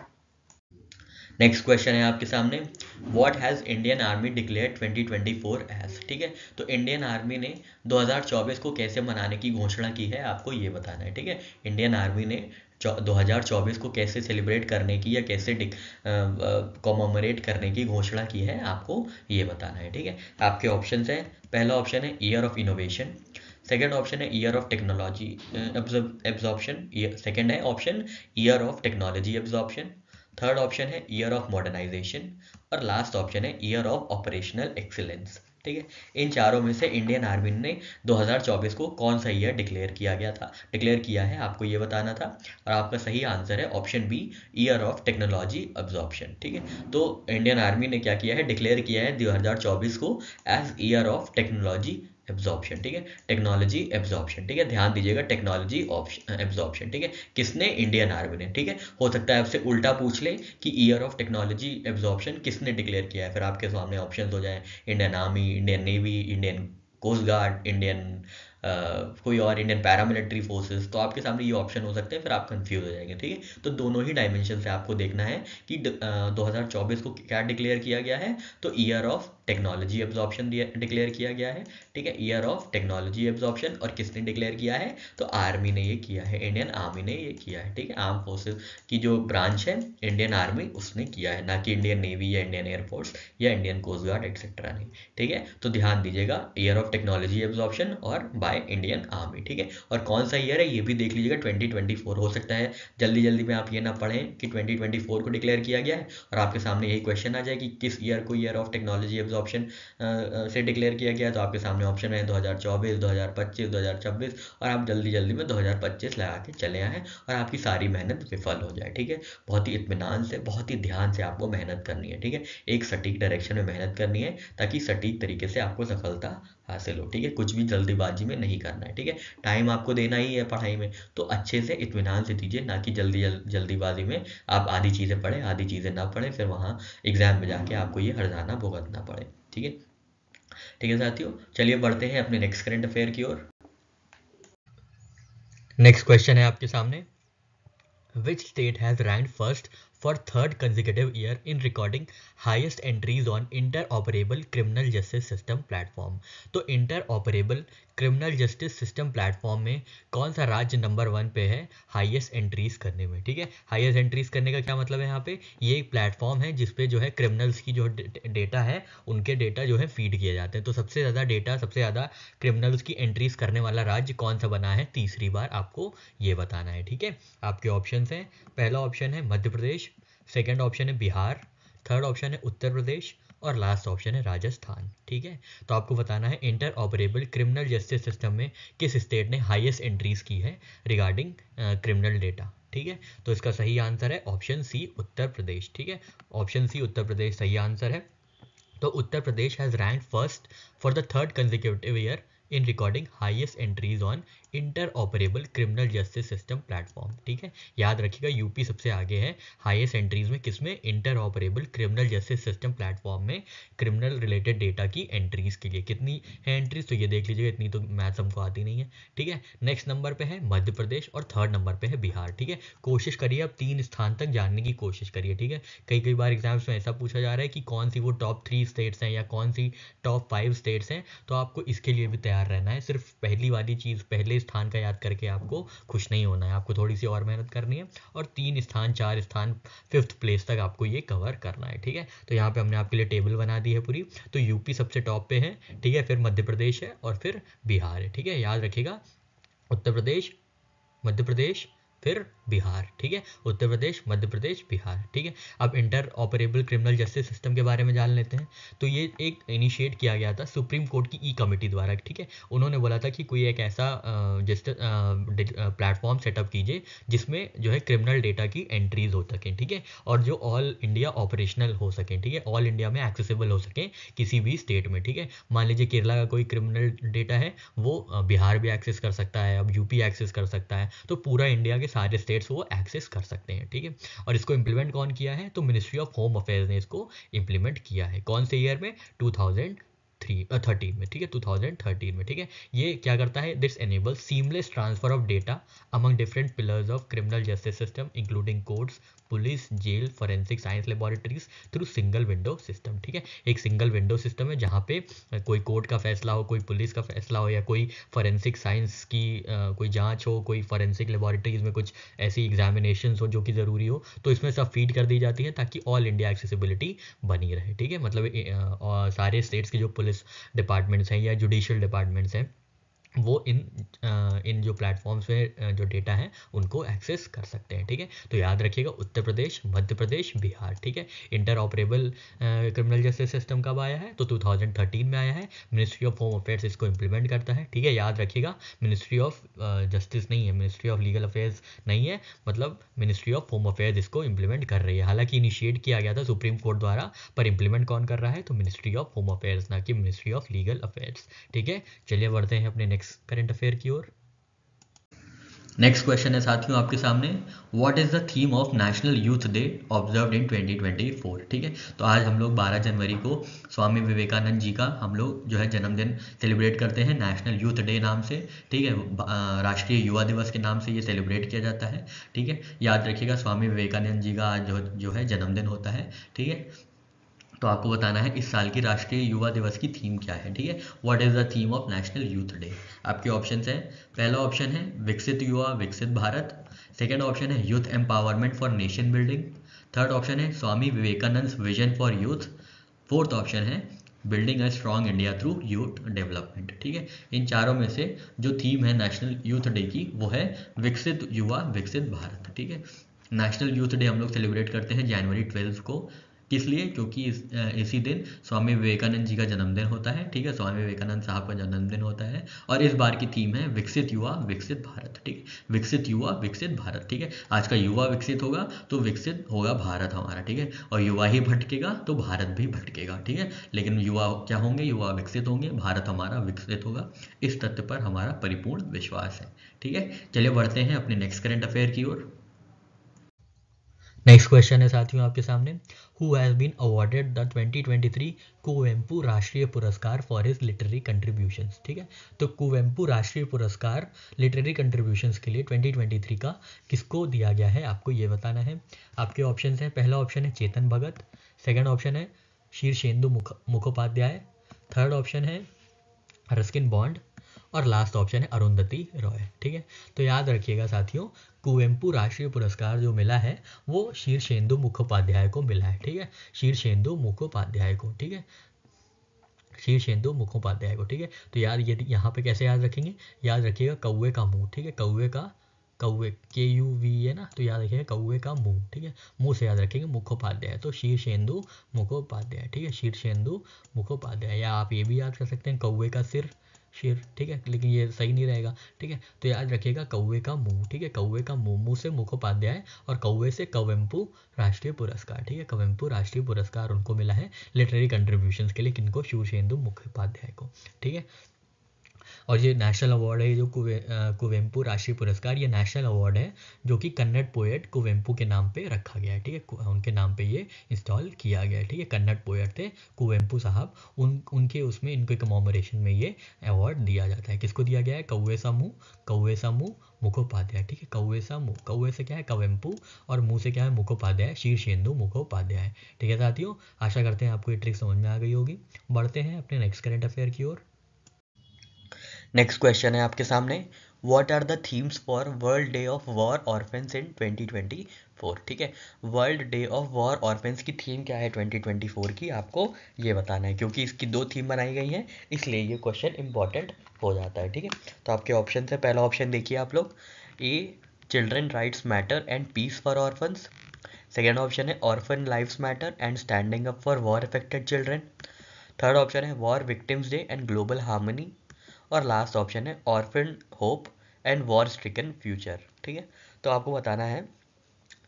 नेक्स्ट क्वेश्चन है आपके सामने, what has Indian army declare 2024 as, ठीक है। तो इंडियन आर्मी ने 2024 को कैसे मनाने की घोषणा की है, आपको ये बताना है, ठीक है। इंडियन आर्मी ने 2024 को कैसे सेलिब्रेट करने की या कैसे कॉमोमरेट करने की घोषणा की है, आपको ये बताना है, ठीक है। आपके ऑप्शंस हैं, पहला ऑप्शन है year of innovation, second option है year of technology absorption, second है option year of technology absorption, third option है ईयर ऑफ मॉडर्नाइजेशन, और लास्ट ऑप्शन है ईयर ऑफ ऑपरेशनल एक्सीलेंस, ठीक है। इन चारों में से इंडियन आर्मी ने 2024 को कौन सा ईयर डिक्लेयर किया है, आपको ये बताना था। और आपका सही आंसर है option B, year of technology absorption, ठीक है। तो इंडियन आर्मी ने क्या किया है, डिक्लेयर किया है 2024 को as year of technology absorption, ठीक है, टेक्नोलॉजी एब्जॉर्प्शन, ठीक है। ध्यान दीजिएगा टेक्नोलॉजी एब्जॉर्प्शन, ठीक है, किसने, इंडियन आर्मी ने, ठीक है। हो सकता है आपसे उल्टा पूछ ले कि ईयर ऑफ टेक्नोलॉजी एब्जॉर्प्शन किसने डिक्लेयर किया है, फिर आपके सामने ऑप्शंस हो जाए Indian army, Indian navy, Indian coast guard, Indian कोई और इंडियन पैरामिलिट्री फोर्सेस, तो आपके सामने ये ऑप्शन हो सकते हैं, फिर आप कंफ्यूज हो जाएंगे, ठीक है। तो दोनों ही डायमेंशन से आपको देखना है कि 2024 को क्या डिक्लेयर किया गया है, तो year of technology absorption declare किया गया है, ठीक है, ईयर ऑफ टेक्नोलॉजी एब्जॉर्प्शन। और किसने डिक्लेयर किया है, तो आर्मी ने ये किया है, इंडियन आर्मी ने ये किया है, ठीक है। आर्म फोर्सेस की जो ब्रांच है इंडियन आर्मी, उसने किया है, ना कि इंडियन नेवी या इंडियन एयरफोर्स या इंडियन कोस्ट गार्ड एक्सेट्रा नहीं, ठीक है। तो ध्यान दीजिएगा, ईयर ऑफ टेक्नोलॉजी एब्जॉर्प्शन और बाय इंडियन आर्मी, ठीक है। और कौन सा ईयर है ये भी देख लीजिएगा, 2024 हो सकता है जल्दी जल्दी में आप ये ना पढ़ें कि 2024 को डिक्लेयर किया गया है और आपके सामने यही क्वेश्चन आ जाए कि किस ईयर को ईयर ऑफ टेक्नोलॉजी एब्जॉर्प्शन से डिक्लेयर किया गया है। तो आपके सामने ऑप्शन है 2024, 2025, 2026, और आप जल्दी जल्दी में 2025 लगा के चले आए और आपकी सारी मेहनत विफल हो जाए, ठीक है। बहुत ही इत्मीनान से, बहुत ही ध्यान से आपको मेहनत करनी है, ठीक है। एक सटीक डायरेक्शन में मेहनत करनी है ताकि सटीक तरीके से आपको सफलता हासिल हो, ठीक है। कुछ भी जल्दीबाजी में नहीं करना है, ठीक है। टाइम आपको देना ही है पढ़ाई में, तो अच्छे से इत्मीनान से दीजिए, ना कि जल्दीबाजी में आप आधी चीज़ें पढ़ें आधी चीज़ें ना पढ़ें, फिर वहाँ एग्जाम में जाके आपको ये हर्जाना भुगतना पड़े, ठीक है। ठीक है साथियों, चलिए बढ़ते हैं अपने नेक्स्ट करंट अफेयर की ओर। नेक्स्ट क्वेश्चन है आपके सामने, Which state has ranked first for third consecutive year in recording highest entries on interoperable criminal justice system platform? तो interoperable criminal justice system platform में कौन सा राज्य नंबर 1 पे है हाईएस्ट एंट्रीज करने में, ठीक है। हाईएस्ट एंट्रीज करने का क्या मतलब है, यहाँ पे ये एक प्लेटफॉर्म है जिसपे जो है क्रिमिनल्स की जो डेटा है, उनके डेटा जो है फीड किए जाते हैं। तो सबसे ज़्यादा डेटा, सबसे ज़्यादा क्रिमिनल्स की एंट्रीज करने वाला राज्य कौन सा बना है, तीसरी बार आपको ये बताना है, ठीक है। आपके ऑप्शन हैं, पहला ऑप्शन है मध्य प्रदेश, सेकंड ऑप्शन है बिहार, थर्ड ऑप्शन है उत्तर प्रदेश और लास्ट ऑप्शन है राजस्थान, ठीक है। तो आपको बताना है inter operable criminal justice system में किस स्टेट ने हाईएस्ट एंट्रीज की है रिगार्डिंग क्रिमिनल डेटा, ठीक है। तो इसका सही आंसर है ऑप्शन सी उत्तर प्रदेश, ठीक है। ऑप्शन सी उत्तर प्रदेश सही आंसर है। तो Uttar Pradesh has rank first for the third consecutive year in recording highest entries on inter operable criminal justice system platform, ठीक है। याद रखिएगा, यूपी सबसे आगे है हाईएस्ट एंट्रीज में, किसमें, inter operable criminal justice system platform में क्रिमिनल रिलेटेड डेटा की एंट्रीज के लिए। कितनी है एंट्रीज, तो ये देख लीजिएगा, इतनी तो मैथ्स हमको आती नहीं है, ठीक है। नेक्स्ट नंबर पे है मध्य प्रदेश और थर्ड नंबर पे है बिहार, ठीक है। कोशिश करिए अब 3 स्थान तक जानने की कोशिश करिए, ठीक है। कई बार एग्जाम्स में ऐसा पूछा जा रहा है कि कौन सी वो टॉप 3 स्टेट्स हैं या कौन सी टॉप 5 स्टेट्स हैं, तो आपको इसके लिए भी तैयार रहना है। सिर्फ पहली वाली चीज़, पहले स्थान का याद करके आपको खुश नहीं होना है, आपको थोड़ी सी और मेहनत करनी है और 3 स्थान, 4 स्थान, 5th प्लेस तक आपको ये कवर करना है, ठीक है। तो यहाँ पे हमने आपके लिए टेबल बना दी है पूरी। तो यूपी सबसे टॉप पे है, ठीक है, फिर मध्य प्रदेश है और फिर बिहार है, ठीक है। याद रखिएगा, उत्तर प्रदेश, मध्य प्रदेश, फिर बिहार, ठीक है। उत्तर प्रदेश, मध्य प्रदेश, बिहार, ठीक है। अब inter operable criminal justice system के बारे में जान लेते हैं। तो ये एक इनिशिएट किया गया था सुप्रीम कोर्ट की ई कमेटी द्वारा, ठीक है। उन्होंने बोला था कि कोई एक ऐसा जस्टिस प्लेटफॉर्म सेटअप कीजिए जिसमें जो है क्रिमिनल डेटा की एंट्रीज हो सकें, ठीक है, और जो ऑल इंडिया ऑपरेशनल हो सकें, ठीक है, ऑल इंडिया में एक्सेसिबल हो सकें किसी भी स्टेट में, ठीक है। मान लीजिए केरला का कोई क्रिमिनल डेटा है, वो बिहार भी एक्सेस कर सकता है, अब यूपी एक्सेस कर सकता है, तो पूरा इंडिया के सारे स्टेट्स वो एक्सेस कर सकते हैं, ठीक है। और इसको इम्प्लीमेंट कौन किया है, तो मिनिस्ट्री ऑफ होम अफेयर्स ने इसको इम्प्लीमेंट किया है। कौन से ईयर में, 2013 में, ठीक है, 2013 में, ठीक है। ये क्या करता है, this enable seamless transfer of data among different pillars of criminal justice system including courts, police, jail, forensic science laboratories through single window system, ठीक है। एक सिंगल विंडो सिस्टम है जहाँ पे कोई कोर्ट का फैसला हो, कोई पुलिस का फैसला हो, या कोई फॉरेंसिक साइंस की कोई जांच हो, कोई फॉरेंसिक लेबोरेटरीज में कुछ ऐसी एग्जामिनेशन हो जो कि ज़रूरी हो, तो इसमें सब फीड कर दी जाती है ताकि ऑल इंडिया एक्सेसिबिलिटी बनी रहे, ठीक है। मतलब सारे स्टेट्स के जो पुलिस डिपार्टमेंट्स हैं या जुडिशियल डिपार्टमेंट्स हैं, वो इन जो प्लेटफॉर्म्स में जो डेटा है उनको एक्सेस कर सकते हैं, ठीक है। तो याद रखिएगा, उत्तर प्रदेश, मध्य प्रदेश, बिहार, ठीक है। Inter operable criminal justice system कब आया है, तो 2013 में आया है। मिनिस्ट्री ऑफ होम अफेयर्स इसको इम्प्लीमेंट करता है, ठीक है। याद रखिएगा, मिनिस्ट्री ऑफ जस्टिस नहीं है, मिनिस्ट्री ऑफ लीगल अफेयर्स नहीं है, मतलब मिनिस्ट्री ऑफ होम अफेयर्स इसको इम्प्लीमेंट कर रही है। हालांकि इनिशिएट किया गया था सुप्रीम कोर्ट द्वारा, पर इम्प्लीमेंट कौन कर रहा है, तो मिनिस्ट्री ऑफ होम अफेयर्स, ना कि मिनिस्ट्री ऑफ लीगल अफेयर्स, ठीक है। चलिए बढ़ते हैं अपने नेक्स्ट करंट अफेयर की ओर। नेक्स्ट क्वेश्चन है साथियों आपके सामने, what is the theme of national youth day observed in 2024। ठीक है, तो आज हम लोग 12 जनवरी को स्वामी विवेकानंद जी का हम लोग जो है जन्मदिन सेलिब्रेट करते हैं नेशनल यूथ डे नाम से। ठीक है, राष्ट्रीय युवा दिवस के नाम से ये सेलिब्रेट किया जाता है। ठीक है, याद रखिएगा स्वामी विवेकानंद जी का आज जो है जन्मदिन होता है। ठीक है, तो आपको बताना है इस साल की राष्ट्रीय युवा दिवस की थीम क्या है। ठीक है, what is the theme of national youth day. आपके ऑप्शंस हैं, पहला ऑप्शन है विकसित युवा विकसित भारत, सेकंड ऑप्शन है youth empowerment for nation building, third option है Swami Vivekananda vision for youth, fourth option है building a strong India through youth development. ठीक है, इन चारों में से जो थीम है नेशनल यूथ डे की वो है विकसित युवा विकसित भारत। ठीक है, नेशनल यूथ डे हम लोग सेलिब्रेट करते हैं जनवरी 12 को। किस लिए? क्योंकि इसी दिन स्वामी विवेकानंद जी का जन्मदिन होता है। ठीक है, स्वामी विवेकानंद साहब का जन्मदिन होता है और इस बार की थीम है विकसित युवा विकसित भारत। ठीक है, विकसित युवा विकसित भारत। ठीक है, आज का युवा विकसित होगा तो विकसित होगा भारत हमारा। ठीक है, और युवा ही भटकेगा तो भारत भी भटकेगा। ठीक है, लेकिन युवा क्या होंगे? युवा विकसित होंगे, भारत हमारा विकसित होगा। इस तथ्य पर हमारा परिपूर्ण विश्वास है। ठीक है, चलिए बढ़ते हैं अपने नेक्स्ट करंट अफेयर की ओर। नेक्स्ट क्वेश्चन है साथियों आपके सामने, who has been awarded the 2023 Kuvempu राष्ट्रीय पुरस्कार फॉर हिज लिटरेरी कंट्रीब्यूशंस। ठीक है, तो कुवेम्पू राष्ट्रीय पुरस्कार लिटरेरी कंट्रीब्यूशंस के लिए 2023 का किसको दिया गया है, आपको ये बताना है। आपके ऑप्शन हैं, पहला ऑप्शन है चेतन भगत, सेकंड ऑप्शन है शीर्षेंदु मुखोपाध्याय, थर्ड ऑप्शन है रस्किन बॉन्ड और लास्ट ऑप्शन है अरुंधति रॉय। ठीक है, तो याद रखिएगा साथियों, कुवेम्पू राष्ट्रीय पुरस्कार जो मिला है वो शीर्षेंदु मुखोपाध्याय को मिला है। ठीक है, शीर्षेंदु मुखोपाध्याय को। ठीक है, शीर्षेंदु मुखोपाध्याय को। ठीक है, तो यार ये यहाँ पे कैसे याद रखेंगे, याद रखिएगा कौवे का मुंह। ठीक है, कौवे KUV है ना, तो याद रखिएगा कौवे का मुंह। ठीक है, मुंह से याद रखेंगे मुखोपाध्याय, तो शीर्षेंदु मुखोपाध्याय। ठीक है, शीर्षेंदु मुखोपाध्याय, या आप ये भी याद कर सकते हैं कौवे का शेर। ठीक है, लेकिन ये सही नहीं रहेगा। ठीक है, तो याद रखिएगा कौवे का मुंह। ठीक है, कौवे का मुंह, मुंह से मुखोपाध्याय और कौवे से कुवेम्पू राष्ट्रीय पुरस्कार। ठीक है, कुवेम्पू राष्ट्रीय पुरस्कार उनको मिला है लिटरेरी कंट्रीब्यूशंस के लिए, किनको? शीर्षेंदु मुखोपाध्याय को। ठीक है, और ये नेशनल अवार्ड है जो कुवेम्पू राष्ट्रीय पुरस्कार, ये नेशनल अवार्ड है जो कि कन्नड़ पोएट कुवेम्पू के नाम पे रखा गया है। ठीक है, उनके नाम पे ये इंस्टॉल किया गया है। ठीक है, कन्नड़ पोएट थे कुवेम्पू साहब, उनके उसमें इनके कमोमरेशन में ये अवार्ड दिया जाता है। किसको दिया गया है? कौवे सा मुंह मुखोपाध्याय। ठीक है, कौवे सा मुंह, कौवे से क्या है? कुवेम्पू, और मुंह से क्या है? मुखोपाध्याय, शीर्षेंदु मुखोपाध्याय। ठीक है साथियों, आशा करते हैं आपको ये ट्रिक समझ में आ गई होगी। बढ़ते हैं अपने नेक्स्ट करंट अफेयर की ओर। नेक्स्ट क्वेश्चन है आपके सामने, what are the themes for world day of war orphans in 2024। ठीक है, world day of war orphans की थीम क्या है 2024 की, आपको ये बताना है। क्योंकि इसकी दो थीम बनाई गई हैं इसलिए ये क्वेश्चन इंपॉर्टेंट हो जाता है। ठीक है, तो आपके ऑप्शन है, पहला ऑप्शन देखिए आप लोग, A children rights matter and peace for orphans, second option है orphan lives matter and standing up for war affected children, third option है war victims day and global harmony, और लास्ट ऑप्शन है orphan hope and war stricken future. ठीक है, तो आपको बताना है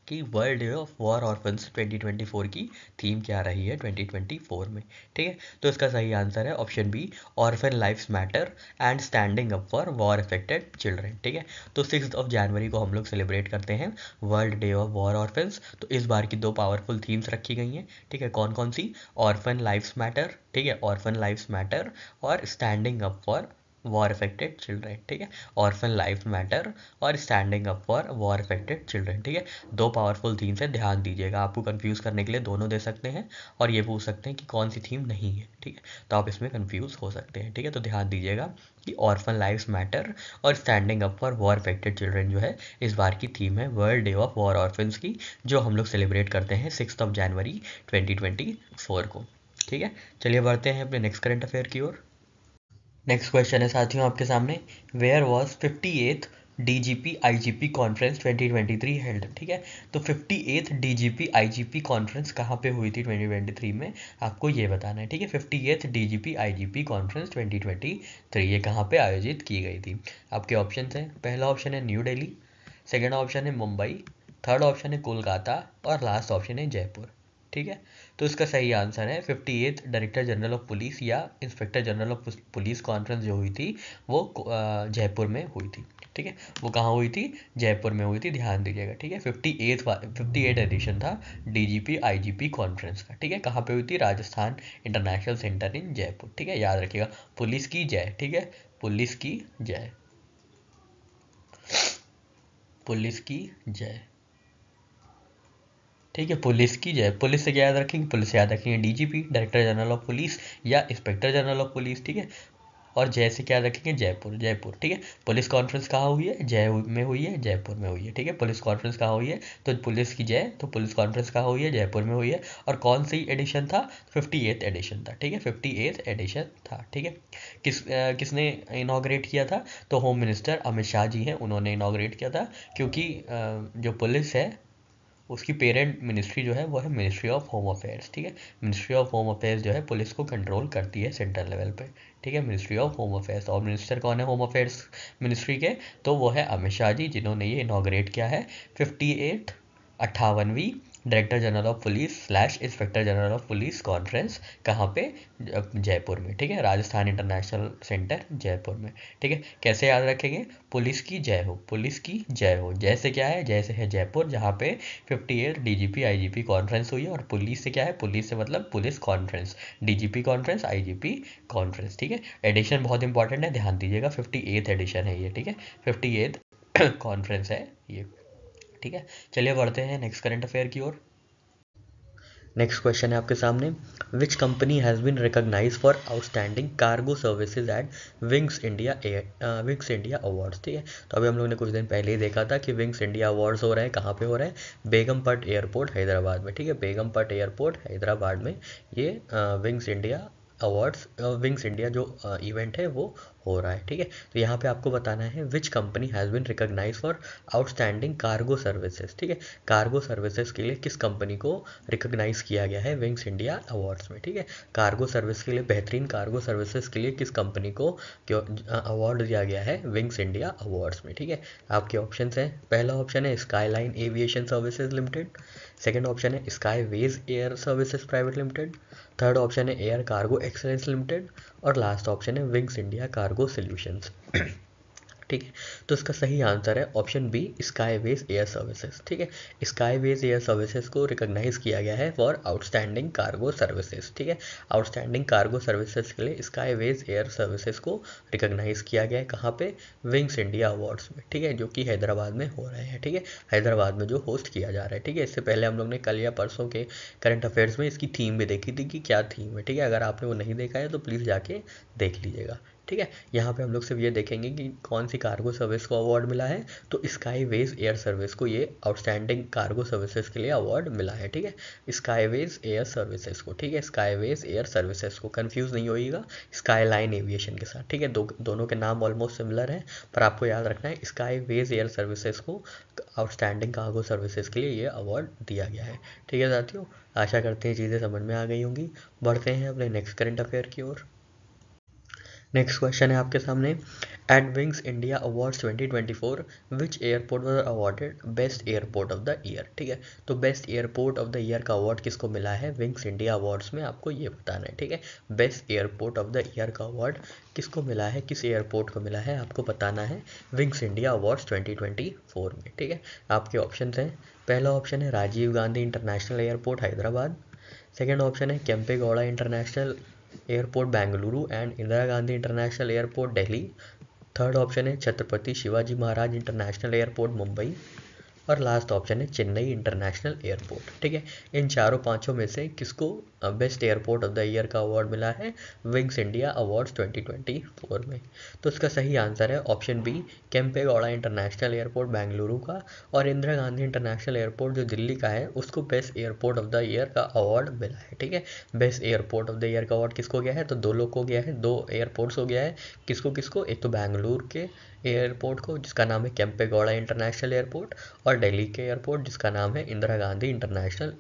कि world day of war orphans 2024 की थीम क्या रही है 2024 में। ठीक है, तो इसका सही आंसर है option B, orphan lifes matter and standing up for war affected children. ठीक है, तो 6 जनवरी को हम लोग सेलिब्रेट करते हैं world day of war orphans. तो इस बार की दो पावरफुल थीम्स रखी गई हैं। ठीक है, कौन कौन सी? ऑर्फन लाइफ्स मैटर, ठीक है, ऑर्फन लाइफ्स मैटर और standing up for war affected children. ठीक है, ऑर्फन लाइफ मैटर और standing up for war affected children. ठीक है, दो पावरफुल थीम्स है, ध्यान दीजिएगा। आपको कंफ्यूज करने के लिए दोनों दे सकते हैं और ये पूछ सकते हैं कि कौन सी थीम नहीं है। ठीक है, तो आप इसमें कंफ्यूज हो सकते हैं। ठीक है, तो ध्यान दीजिएगा कि ऑर्फन लाइफ्स मैटर और standing up for war affected children जो है इस बार की थीम है world day of war orphans की, जो हम लोग सेलिब्रेट करते हैं 6 जनवरी 2024 को। ठीक है, चलिए बढ़ते हैं अपने नेक्स्ट करंट अफेयर की ओर। नेक्स्ट क्वेश्चन है साथियों आपके सामने, where was 58th DGP IGP conference 2023 held. ठीक है, तो 58th DGP IGP कॉन्फ्रेंस कहाँ पे हुई थी 2023 में, आपको ये बताना है। ठीक है, 58th DGP IGP कॉन्फ्रेंस 2023 ये कहाँ पे आयोजित की गई थी। आपके ऑप्शन हैं, पहला ऑप्शन है न्यू दिल्ली, सेकेंड ऑप्शन है मुंबई, थर्ड ऑप्शन है कोलकाता और लास्ट ऑप्शन है जयपुर। ठीक है। तो इसका सही आंसर है 58th director general of police या inspector general of police conference जो हुई थी वो जयपुर में हुई थी। ठीक है, वो कहाँ हुई थी? जयपुर में हुई थी, ध्यान दीजिएगा। ठीक है, 58 एडिशन था डीजीपी आईजीपी कॉन्फ्रेंस का। ठीक है, कहाँ पे हुई थी? राजस्थान इंटरनेशनल सेंटर इन जयपुर। ठीक है, याद रखिएगा, पुलिस की जय। ठीक है, पुलिस की जय, पुलिस की जय। ठीक है, पुलिस की जय। पुलिस से क्या याद रखेंगे? पुलिस से याद रखेंगे DGP director general of police या इंस्पेक्टर जनरल ऑफ पुलिस। ठीक है, और जय से क्या रखेंगे? जयपुर, जयपुर। ठीक है, पुलिस कॉन्फ्रेंस कहाँ हुई है? जय में हुई है, जयपुर में हुई है। ठीक है, पुलिस कॉन्फ्रेंस कहाँ हुई है? तो पुलिस की जय, तो पुलिस कॉन्फ्रेंस कहाँ हुई है? जयपुर में हुई है। और कौन सी एडिशन था? 58th एडिशन था। ठीक है, 58th एडिशन था। ठीक है, किसने इनॉग्रेट किया था? तो होम मिनिस्टर अमित शाह जी हैं, उन्होंने इनॉग्रेट किया था। क्योंकि जो पुलिस है उसकी पेरेंट मिनिस्ट्री जो है वो है मिनिस्ट्री ऑफ होम अफेयर्स। ठीक है, मिनिस्ट्री ऑफ होम अफेयर्स जो है पुलिस को कंट्रोल करती है सेंट्रल लेवल पे। ठीक है, मिनिस्ट्री ऑफ होम अफेयर्स। और मिनिस्टर कौन है होम अफेयर्स मिनिस्ट्री के? तो वो है अमित शाह जी, जिन्होंने ये इनॉग्रेट किया है 58वीं director general of police slash inspector general of police conference. कहाँ पे? जयपुर में। ठीक है, राजस्थान इंटरनेशनल सेंटर जयपुर में। ठीक है, कैसे याद रखेंगे? पुलिस की जय हो, पुलिस की जय हो। जय से क्या है? जय से है जयपुर, जहाँ पे 58 डीजीपी आईजीपी कॉन्फ्रेंस हुई है। और पुलिस से क्या है? पुलिस से मतलब police conference, DGP conference, IGP conference. ठीक है, एडिशन बहुत इंपॉर्टेंट है, ध्यान दीजिएगा, 58th एडिशन है ये। ठीक है, 58th कॉन्फ्रेंस है ये। ठीक है, चलिए बढ़ते हैं नेक्स्ट करंट अफेयर की ओर। नेक्स्ट क्वेश्चन है आपके सामने, which company has been recognise for outstanding cargo services at Wings India awards. ठीक है, तो अभी हम लोगों ने कुछ दिन पहले ही देखा था कि विंग्स इंडिया अवार्ड्स हो रहे हैं, कहाँ पे हो रहे हैं? बेगमपट एयरपोर्ट हैदराबाद में। ठीक है, बेगमपट एयरपोर्ट हैदराबाद में ये wings India awards, wings India जो इवेंट है वो हो रहा है। ठीक है, तो यहाँ पे आपको बताना है which company has been recognise for outstanding cargo services. ठीक है, कार्गो सर्विसेज के लिए किस कंपनी को रिकॉग्नाइज किया गया है विंग्स इंडिया अवार्ड्स में? ठीक है, कार्गो सर्विस के लिए, बेहतरीन कार्गो सर्विसेज के लिए किस कंपनी को अवार्ड दिया गया है विंग्स इंडिया अवार्ड्स में? ठीक है, आपके ऑप्शन हैं, पहला ऑप्शन है skyline aviation services limited, second option है Skyways air services private limited, third option है एयर कार्गो एक्सलेंस लिमिटेड, और लास्ट ऑप्शन है विंग्स इंडिया कार्गो सॉल्यूशंस। ठीक है, तो इसका सही आंसर है option B, Skyways air services. ठीक है, स्काईवेज एयर सर्विसेज को रिकॉग्नाइज किया गया है फॉर आउटस्टैंडिंग कार्गो सर्विसेज। ठीक है, आउटस्टैंडिंग कार्गो सर्विसेज के लिए स्काईवेज एयर सर्विसेज को रिकॉग्नाइज किया गया है, कहाँ पे? विंग्स इंडिया अवार्ड्स में। ठीक है, जो कि हैदराबाद में हो रहे हैं। ठीक है, हैदराबाद में जो होस्ट किया जा रहा है। ठीक है, इससे पहले हम लोग ने कल या परसों के करंट अफेयर्स में इसकी थीम भी देखी थी कि क्या थीम है। ठीक है, अगर आपने वो नहीं देखा है तो प्लीज़ जाके देख लीजिएगा। ठीक है, यहाँ पे हम लोग सिर्फ ये देखेंगे कि कौन सी कार्गो सर्विस को अवार्ड मिला है, तो स्काईवेज एयर सर्विस को ये आउटस्टैंडिंग कार्गो सर्विसेज के लिए अवार्ड मिला है। ठीक है, स्काईवेज एयर सर्विसेज को। ठीक है, स्काईवेज एयर सर्विसेज को, कंफ्यूज नहीं होइएगा स्काईलाइन एविएशन के साथ। ठीक है, दोनों के नाम ऑलमोस्ट सिमिलर हैं, पर आपको याद रखना है स्काईवेज एयर सर्विसेज को आउटस्टैंडिंग कार्गो सर्विसेज के लिए ये अवार्ड दिया गया है। ठीक है साथियों, आशा करते हैं चीज़ें समझ में आ गई होंगी। बढ़ते हैं अपने नेक्स्ट करंट अफेयर की ओर। नेक्स्ट क्वेश्चन है आपके सामने, at Wings India awards 2024 which airport was awarded best airport of the year. ठीक है, तो best airport of the year का अवार्ड किसको मिला है विंग्स इंडिया अवार्ड्स में, आपको ये बताना है। ठीक है, best airport of the year का अवार्ड किसको मिला है, किस एयरपोर्ट को मिला है, आपको बताना है विंग्स इंडिया अवार्ड्स 2024 में। ठीक है, आपके ऑप्शन हैं, पहला ऑप्शन है Rajiv Gandhi international airport Hyderabad, second option है Kempe Gowda international airport Bengaluru and Indira Gandhi international airport Delhi, third option है छत्रपति शिवाजी महाराज इंटरनेशनल एयरपोर्ट मुंबई, और लास्ट ऑप्शन है चेन्नई इंटरनेशनल एयरपोर्ट। ठीक है, इन चारों पांचों में से किसको best airport of the year का अवार्ड मिला है विंग्स इंडिया अवार्ड्स 2024 में? तो इसका सही आंसर है option B, Kempe Gowda international airport Bengaluru का और इंदिरा गांधी इंटरनेशनल एयरपोर्ट जो दिल्ली का है उसको best airport of the year का अवार्ड मिला है। ठीक है, best airport of the year का अवार्ड किसको गया है? तो दो लोग को गया है, दो एयरपोर्ट्स हो गया है। किसको किसको? एक तो बेंगलुरु के एयरपोर्ट को जिसका नाम है केम्पे गौड़ा इंटरनेशनल एयरपोर्ट, और दिल्ली के एयरपोर्ट जिसका नाम है इंदिरा गांधी इंटरनेशनल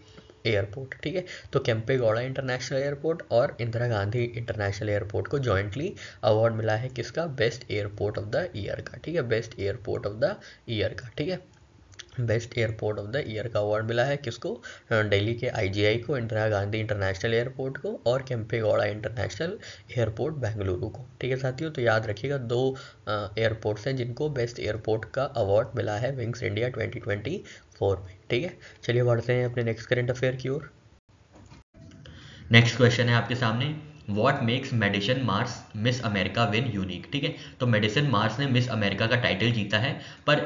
एयरपोर्ट। ठीक है, तो केम्पे गौड़ा इंटरनेशनल एयरपोर्ट और इंदिरा गांधी इंटरनेशनल एयरपोर्ट को जॉइंटली अवार्ड मिला है किसका? Best airport of the year का। ठीक है, best airport of the year का। ठीक है, best airport of the year का अवार्ड मिला है किसको? दिल्ली के आईजीआई को, इंदिरा गांधी इंटरनेशनल एयरपोर्ट को, और केम्पेगौड़ा इंटरनेशनल एयरपोर्ट बेंगलुरु को। ठीक है साथियों, तो याद रखिएगा 2 एयरपोर्ट्स हैं जिनको बेस्ट एयरपोर्ट का अवार्ड मिला है विंग्स इंडिया 2024 में। ठीक है, चलिए बढ़ते हैं अपने नेक्स्ट करंट अफेयर की ओर। नेक्स्ट क्वेश्चन है आपके सामने, what makes Madison Marsh Miss America win unique. ठीक है, तो मेडिसन मार्स ने मिस अमेरिका का टाइटल जीता है, पर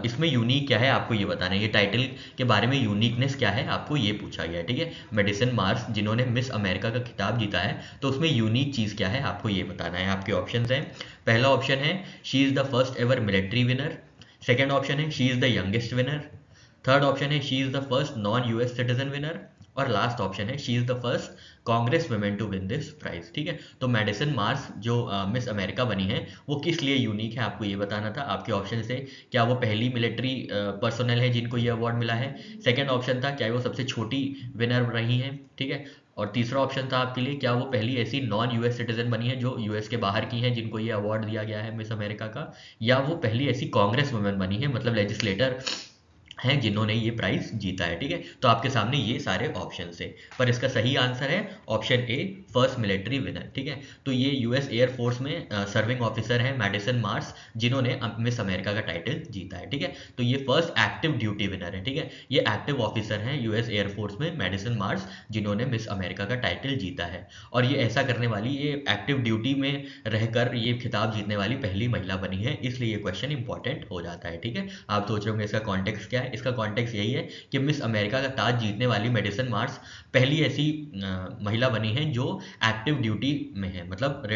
इसमें यूनिक क्या है आपको ये बताना है। ये टाइटल के बारे में यूनिकनेस क्या है आपको ये पूछा गया है। ठीक है, मेडिसन मार्स जिन्होंने मिस अमेरिका का खिताब जीता है, तो उसमें यूनिक चीज़ क्या है आपको ये बताना है। आपके ऑप्शन हैं, पहला ऑप्शन है she is the first ever military winner, second option है she is the youngest winner, third option है she is the first non US citizen winner, और लास्ट ऑप्शन है she is the first congress women to win this prize. ठीक है, तो Madison Marsh जो Miss America बनी है वो किस लिए यूनिक है आपको ये बताना था। आपके ऑप्शन से, क्या वो पहली मिलिट्री पर्सनल है जिनको ये अवार्ड मिला है, सेकंड ऑप्शन था क्या वो सबसे छोटी विनर रही है, ठीक है, और तीसरा ऑप्शन था आपके लिए क्या वो पहली ऐसी नॉन यूएस सिटीजन बनी है जो यूएस के बाहर की हैं जिनको ये अवार्ड दिया गया है मिस अमेरिका का, या वो पहली ऐसी कांग्रेस वुमेन बनी है मतलब लेजिस्लेटर हैं जिन्होंने ये प्राइज जीता है। ठीक है, तो आपके सामने ये सारे ऑप्शन है, पर इसका सही आंसर है option A, first military winner. ठीक है, तो ये यूएस एयरफोर्स में सर्विंग ऑफिसर है मेडिसन मार्स जिन्होंने मिस अमेरिका का टाइटल जीता है। ठीक है, तो ये फर्स्ट एक्टिव ड्यूटी विनर है। ठीक है, ये एक्टिव ऑफिसर हैं यूएस एयरफोर्स में मेडिसन मार्स जिन्होंने मिस अमेरिका का टाइटल जीता है, और ये ऐसा करने वाली, ये एक्टिव ड्यूटी में रहकर ये खिताब जीतने वाली पहली महिला बनी है, इसलिए ये क्वेश्चन इंपॉर्टेंट हो जाता है। ठीक है, आप सोच रहे होंगे इसका कॉन्टेक्स्ट क्या है। इसका कॉन्टेक्स्ट यही है कि मिस अमेरिका का ताज जीतने वाली मेडिसन मार्स पहली ऐसी महिला बनी है जो एक्टिव ड्यूटी में है, मतलब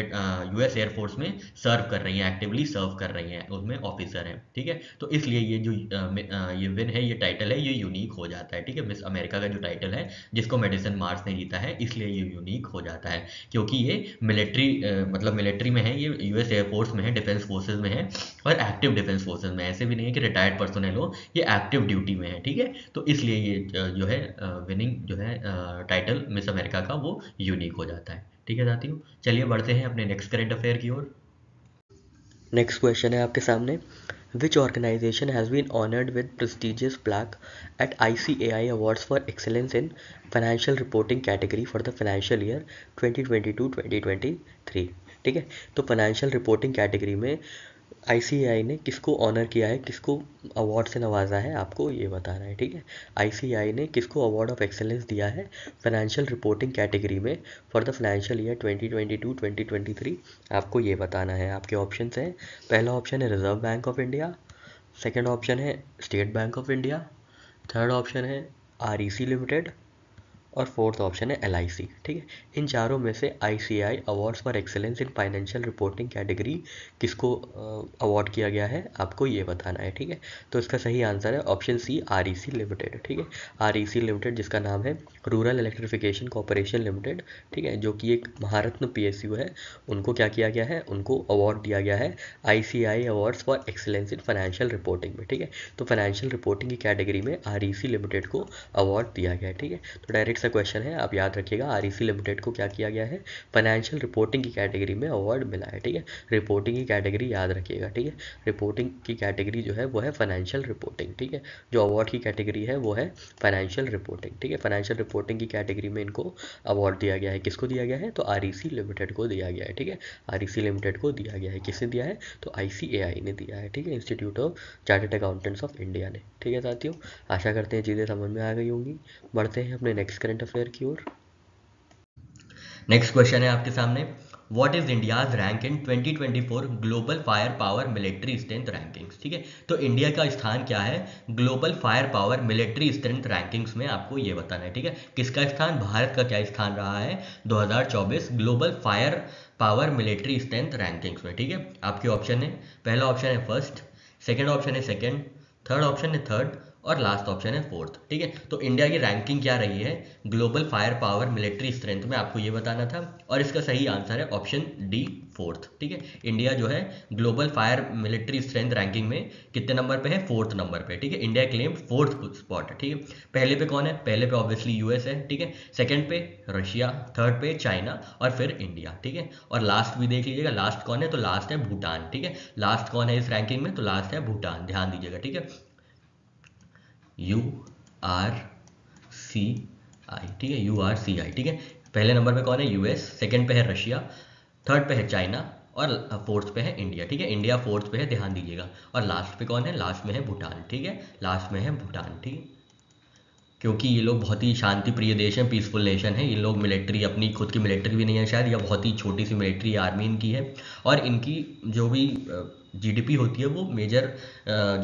यूएस एयरफोर्स में सर्व कर रही है, एक्टिवली सर्व कर रही हैं, उसमें ऑफिसर हैं। ठीक है, तो इसलिए ये जो ये विन है, ये टाइटल है, ये यूनिक हो जाता है। ठीक है, मिस अमेरिका का जो टाइटल है जिसको मेडिसन मार्स ने जीता है, इसलिए ये यूनिक हो जाता है क्योंकि ये मिलिट्री मतलब मिलिट्री में है, ये यूएस एयरफोर्स में है, डिफेंस फोर्सेज में है, और एक्टिव डिफेंस फोर्सेज में। ऐसे भी नहीं है कि रिटायर्ड पर्सनल हो, ये एक्टिव ड्यूटी में है। ठीक है, तो इसलिए ये जो है विनिंग जो है टाइटल मिस अमेरिका का वो यूनिक हो जाता है। ठीक है साथियों, चलिए बढ़ते हैं अपने नेक्स्ट करंट अफेयर की ओर। नेक्स्ट क्वेश्चन है आपके सामने, which organisation has been honoured with prestigious plaque at ICAI awards for excellence in financial reporting category for the financial year 2022-2023। ठीक है, तो फाइनेंशियल रिपोर्टिंग कैटेगरी में ICAI ने किसको ऑनर किया है, किसको अवार्ड से नवाजा है, आपको ये बताना है। ठीक है, ICAI ने किसको अवार्ड ऑफ एक्सेलेंस दिया है फाइनेंशियल रिपोर्टिंग कैटेगरी में फॉर द फाइनेंशियल ईयर 2022-2023, आपको ये बताना है। आपके ऑप्शन हैं, पहला ऑप्शन है Reserve Bank of India, second option है State Bank of India, third option है REC लिमिटेड, और फोर्थ ऑप्शन है LIC। ठीक है, इन चारों में से ICAI awards for excellence in financial reporting category किसको अवार्ड किया गया है, आपको ये बताना है। ठीक है, तो इसका सही आंसर है ऑप्शन सी, REC लिमिटेड। ठीक है, REC लिमिटेड जिसका नाम है रूरल इलेक्ट्रिफिकेशन कॉरपोरेशन लिमिटेड, ठीक है, जो कि एक महारत्न PSU है, उनको क्या किया गया है, उनको अवार्ड दिया गया है ICAI awards for excellence in financial reporting में। ठीक है, तो फाइनेंशियल रिपोर्टिंग की कैटेगरी में REC लिमिटेड को अवार्ड दिया गया है। ठीक है, तो डायरेक्ट क्वेश्चन है, आप याद रखिएगा REC लिमिटेड को क्या किया गया है, फाइनेंशियल रिपोर्टिंग की कैटेगरी में अवार्ड मिला है। ठीक है, रिपोर्टिंग की कैटेगरी याद रखिएगा। ठीक है, रिपोर्टिंग की कैटेगरी जो है वो है फाइनेंशियल रिपोर्टिंग। ठीक है, जो अवार्ड की कैटेगरी है वो है फाइनेंशियल रिपोर्टिंग। ठीक है, फाइनेंशियल रिपोर्टिंग की कैटेगरी में इनको अवार्ड दिया गया है, किसको दिया गया है, तो REC लिमिटेड को दिया गया है। ठीक है, REC लिमिटेड को दिया गया है, किसने दिया है, तो ICAI ने दिया है। ठीक है, institute of chartered accountants of India ने। ठीक है साथियों, आशा करते हैं चीज़ें समझ में आ गई होंगी। बढ़ते हैं अपने नेक्स्ट करंट अफेयर की ओर। नेक्स्ट क्वेश्चन है आपके सामने, what is India's rank in 2024 global fire power military strength rankings. ठीक है, तो इंडिया का स्थान क्या है global fire power military strength rankings में, आपको ये बताना है। ठीक है, किसका स्थान, भारत का क्या स्थान रहा है 2024 global fire power military strength rankings में। ठीक है, आपके ऑप्शन है, पहला ऑप्शन है फर्स्ट, सेकेंड ऑप्शन है सेकेंड, थर्ड ऑप्शन है थर्ड, और लास्ट ऑप्शन है फोर्थ। ठीक है, तो इंडिया की रैंकिंग क्या रही है global fire power military strength में, आपको ये बताना था, और इसका सही आंसर है ऑप्शन डी, फोर्थ। ठीक है, इंडिया जो है global fire military strength ranking में कितने नंबर पे है, फोर्थ नंबर पे। ठीक है, इंडिया क्लेम फोर्थ स्पॉट है। ठीक है, पहले पे कौन है, पहले पे ऑब्वियसली यूएस है। ठीक है, सेकंड पे रशिया, थर्ड पे चाइना, और फिर इंडिया। ठीक है, और लास्ट भी देख लीजिएगा, लास्ट कौन है, तो लास्ट है भूटान। ठीक है, लास्ट कौन है इस रैंकिंग में, तो लास्ट है भूटान, ध्यान दीजिएगा। ठीक है, URCI, ठीक है, URCI, ठीक है। पहले नंबर पे कौन है? US, सेकंड पे है रशिया, थर्ड पे है चाइना और फोर्थ पे है इंडिया, ठीक है। इंडिया फोर्थ पे है, ध्यान दीजिएगा। और लास्ट पे कौन है? लास्ट में है भूटान, ठीक है, लास्ट में है भूटान, ठीक है। क्योंकि ये लोग बहुत ही शांति प्रिय देश हैं, पीसफुल नेशन है। ये लोग मिलिट्री, अपनी खुद की मिलिट्री भी नहीं है शायद, या बहुत ही छोटी सी मिलिट्री आर्मी इनकी है। और इनकी जो भी जीडीपी होती है वो मेजर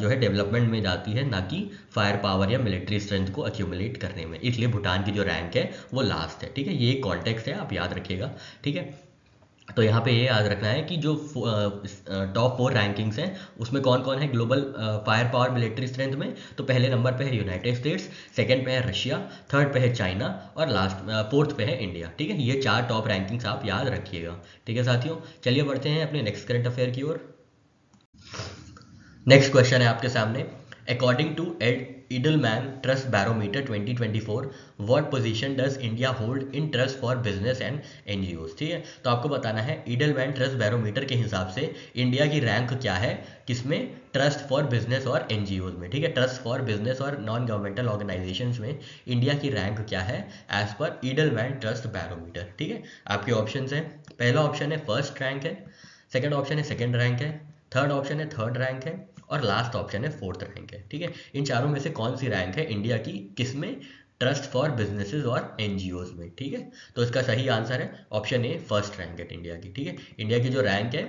जो है डेवलपमेंट में जाती है, ना कि फायर पावर या मिलिट्री स्ट्रेंथ को अक्यूमुलेट करने में। इसलिए भूटान की जो रैंक है वो लास्ट है, ठीक है। ये एक कॉन्टेक्स्ट है, आप याद रखिएगा, ठीक है। तो यहाँ पे ये याद रखना है कि जो टॉप 4 रैंकिंग्स हैं उसमें कौन कौन है global fire power military strength में। तो पहले नंबर पे है यूनाइटेड स्टेट्स, सेकंड पे है रशिया, थर्ड पे है चाइना और लास्ट फोर्थ पे है इंडिया, ठीक है। ये 4 टॉप रैंकिंग्स आप याद रखिएगा, ठीक है साथियों। चलिए बढ़ते हैं अपने नेक्स्ट करंट अफेयर की ओर। नेक्स्ट क्वेश्चन है आपके सामने। According to Edelman Trust Barometer 2024, what position does India hold in trust for business and NGOs, ठीक है। तो आपको बताना है Edelman Trust Barometer के हिसाब से इंडिया की रैंक क्या है, किसमें? ट्रस्ट फॉर बिजनेस और एनजीओज में, ठीक है। ट्रस्ट फॉर बिजनेस और नॉन गवर्नमेंटल ऑर्गेनाइजेशंस में इंडिया की रैंक क्या है as per Edelman Trust Barometer, ठीक है। आपके ऑप्शंस हैं, पहला ऑप्शन है फर्स्ट रैंक है, सेकंड ऑप्शन है सेकंड रैंक है, थर्ड ऑप्शन है थर्ड रैंक है और लास्ट ऑप्शन है फोर्थ रैंक है, ठीक है। इन चारों में से कौन सी रैंक है इंडिया की, किसमें? ट्रस्ट फॉर बिजनेसेस और एनजीओज में, ठीक है। तो इसका सही आंसर है ऑप्शन ए, फर्स्ट रैंक है इंडिया की, ठीक है। इंडिया की जो रैंक है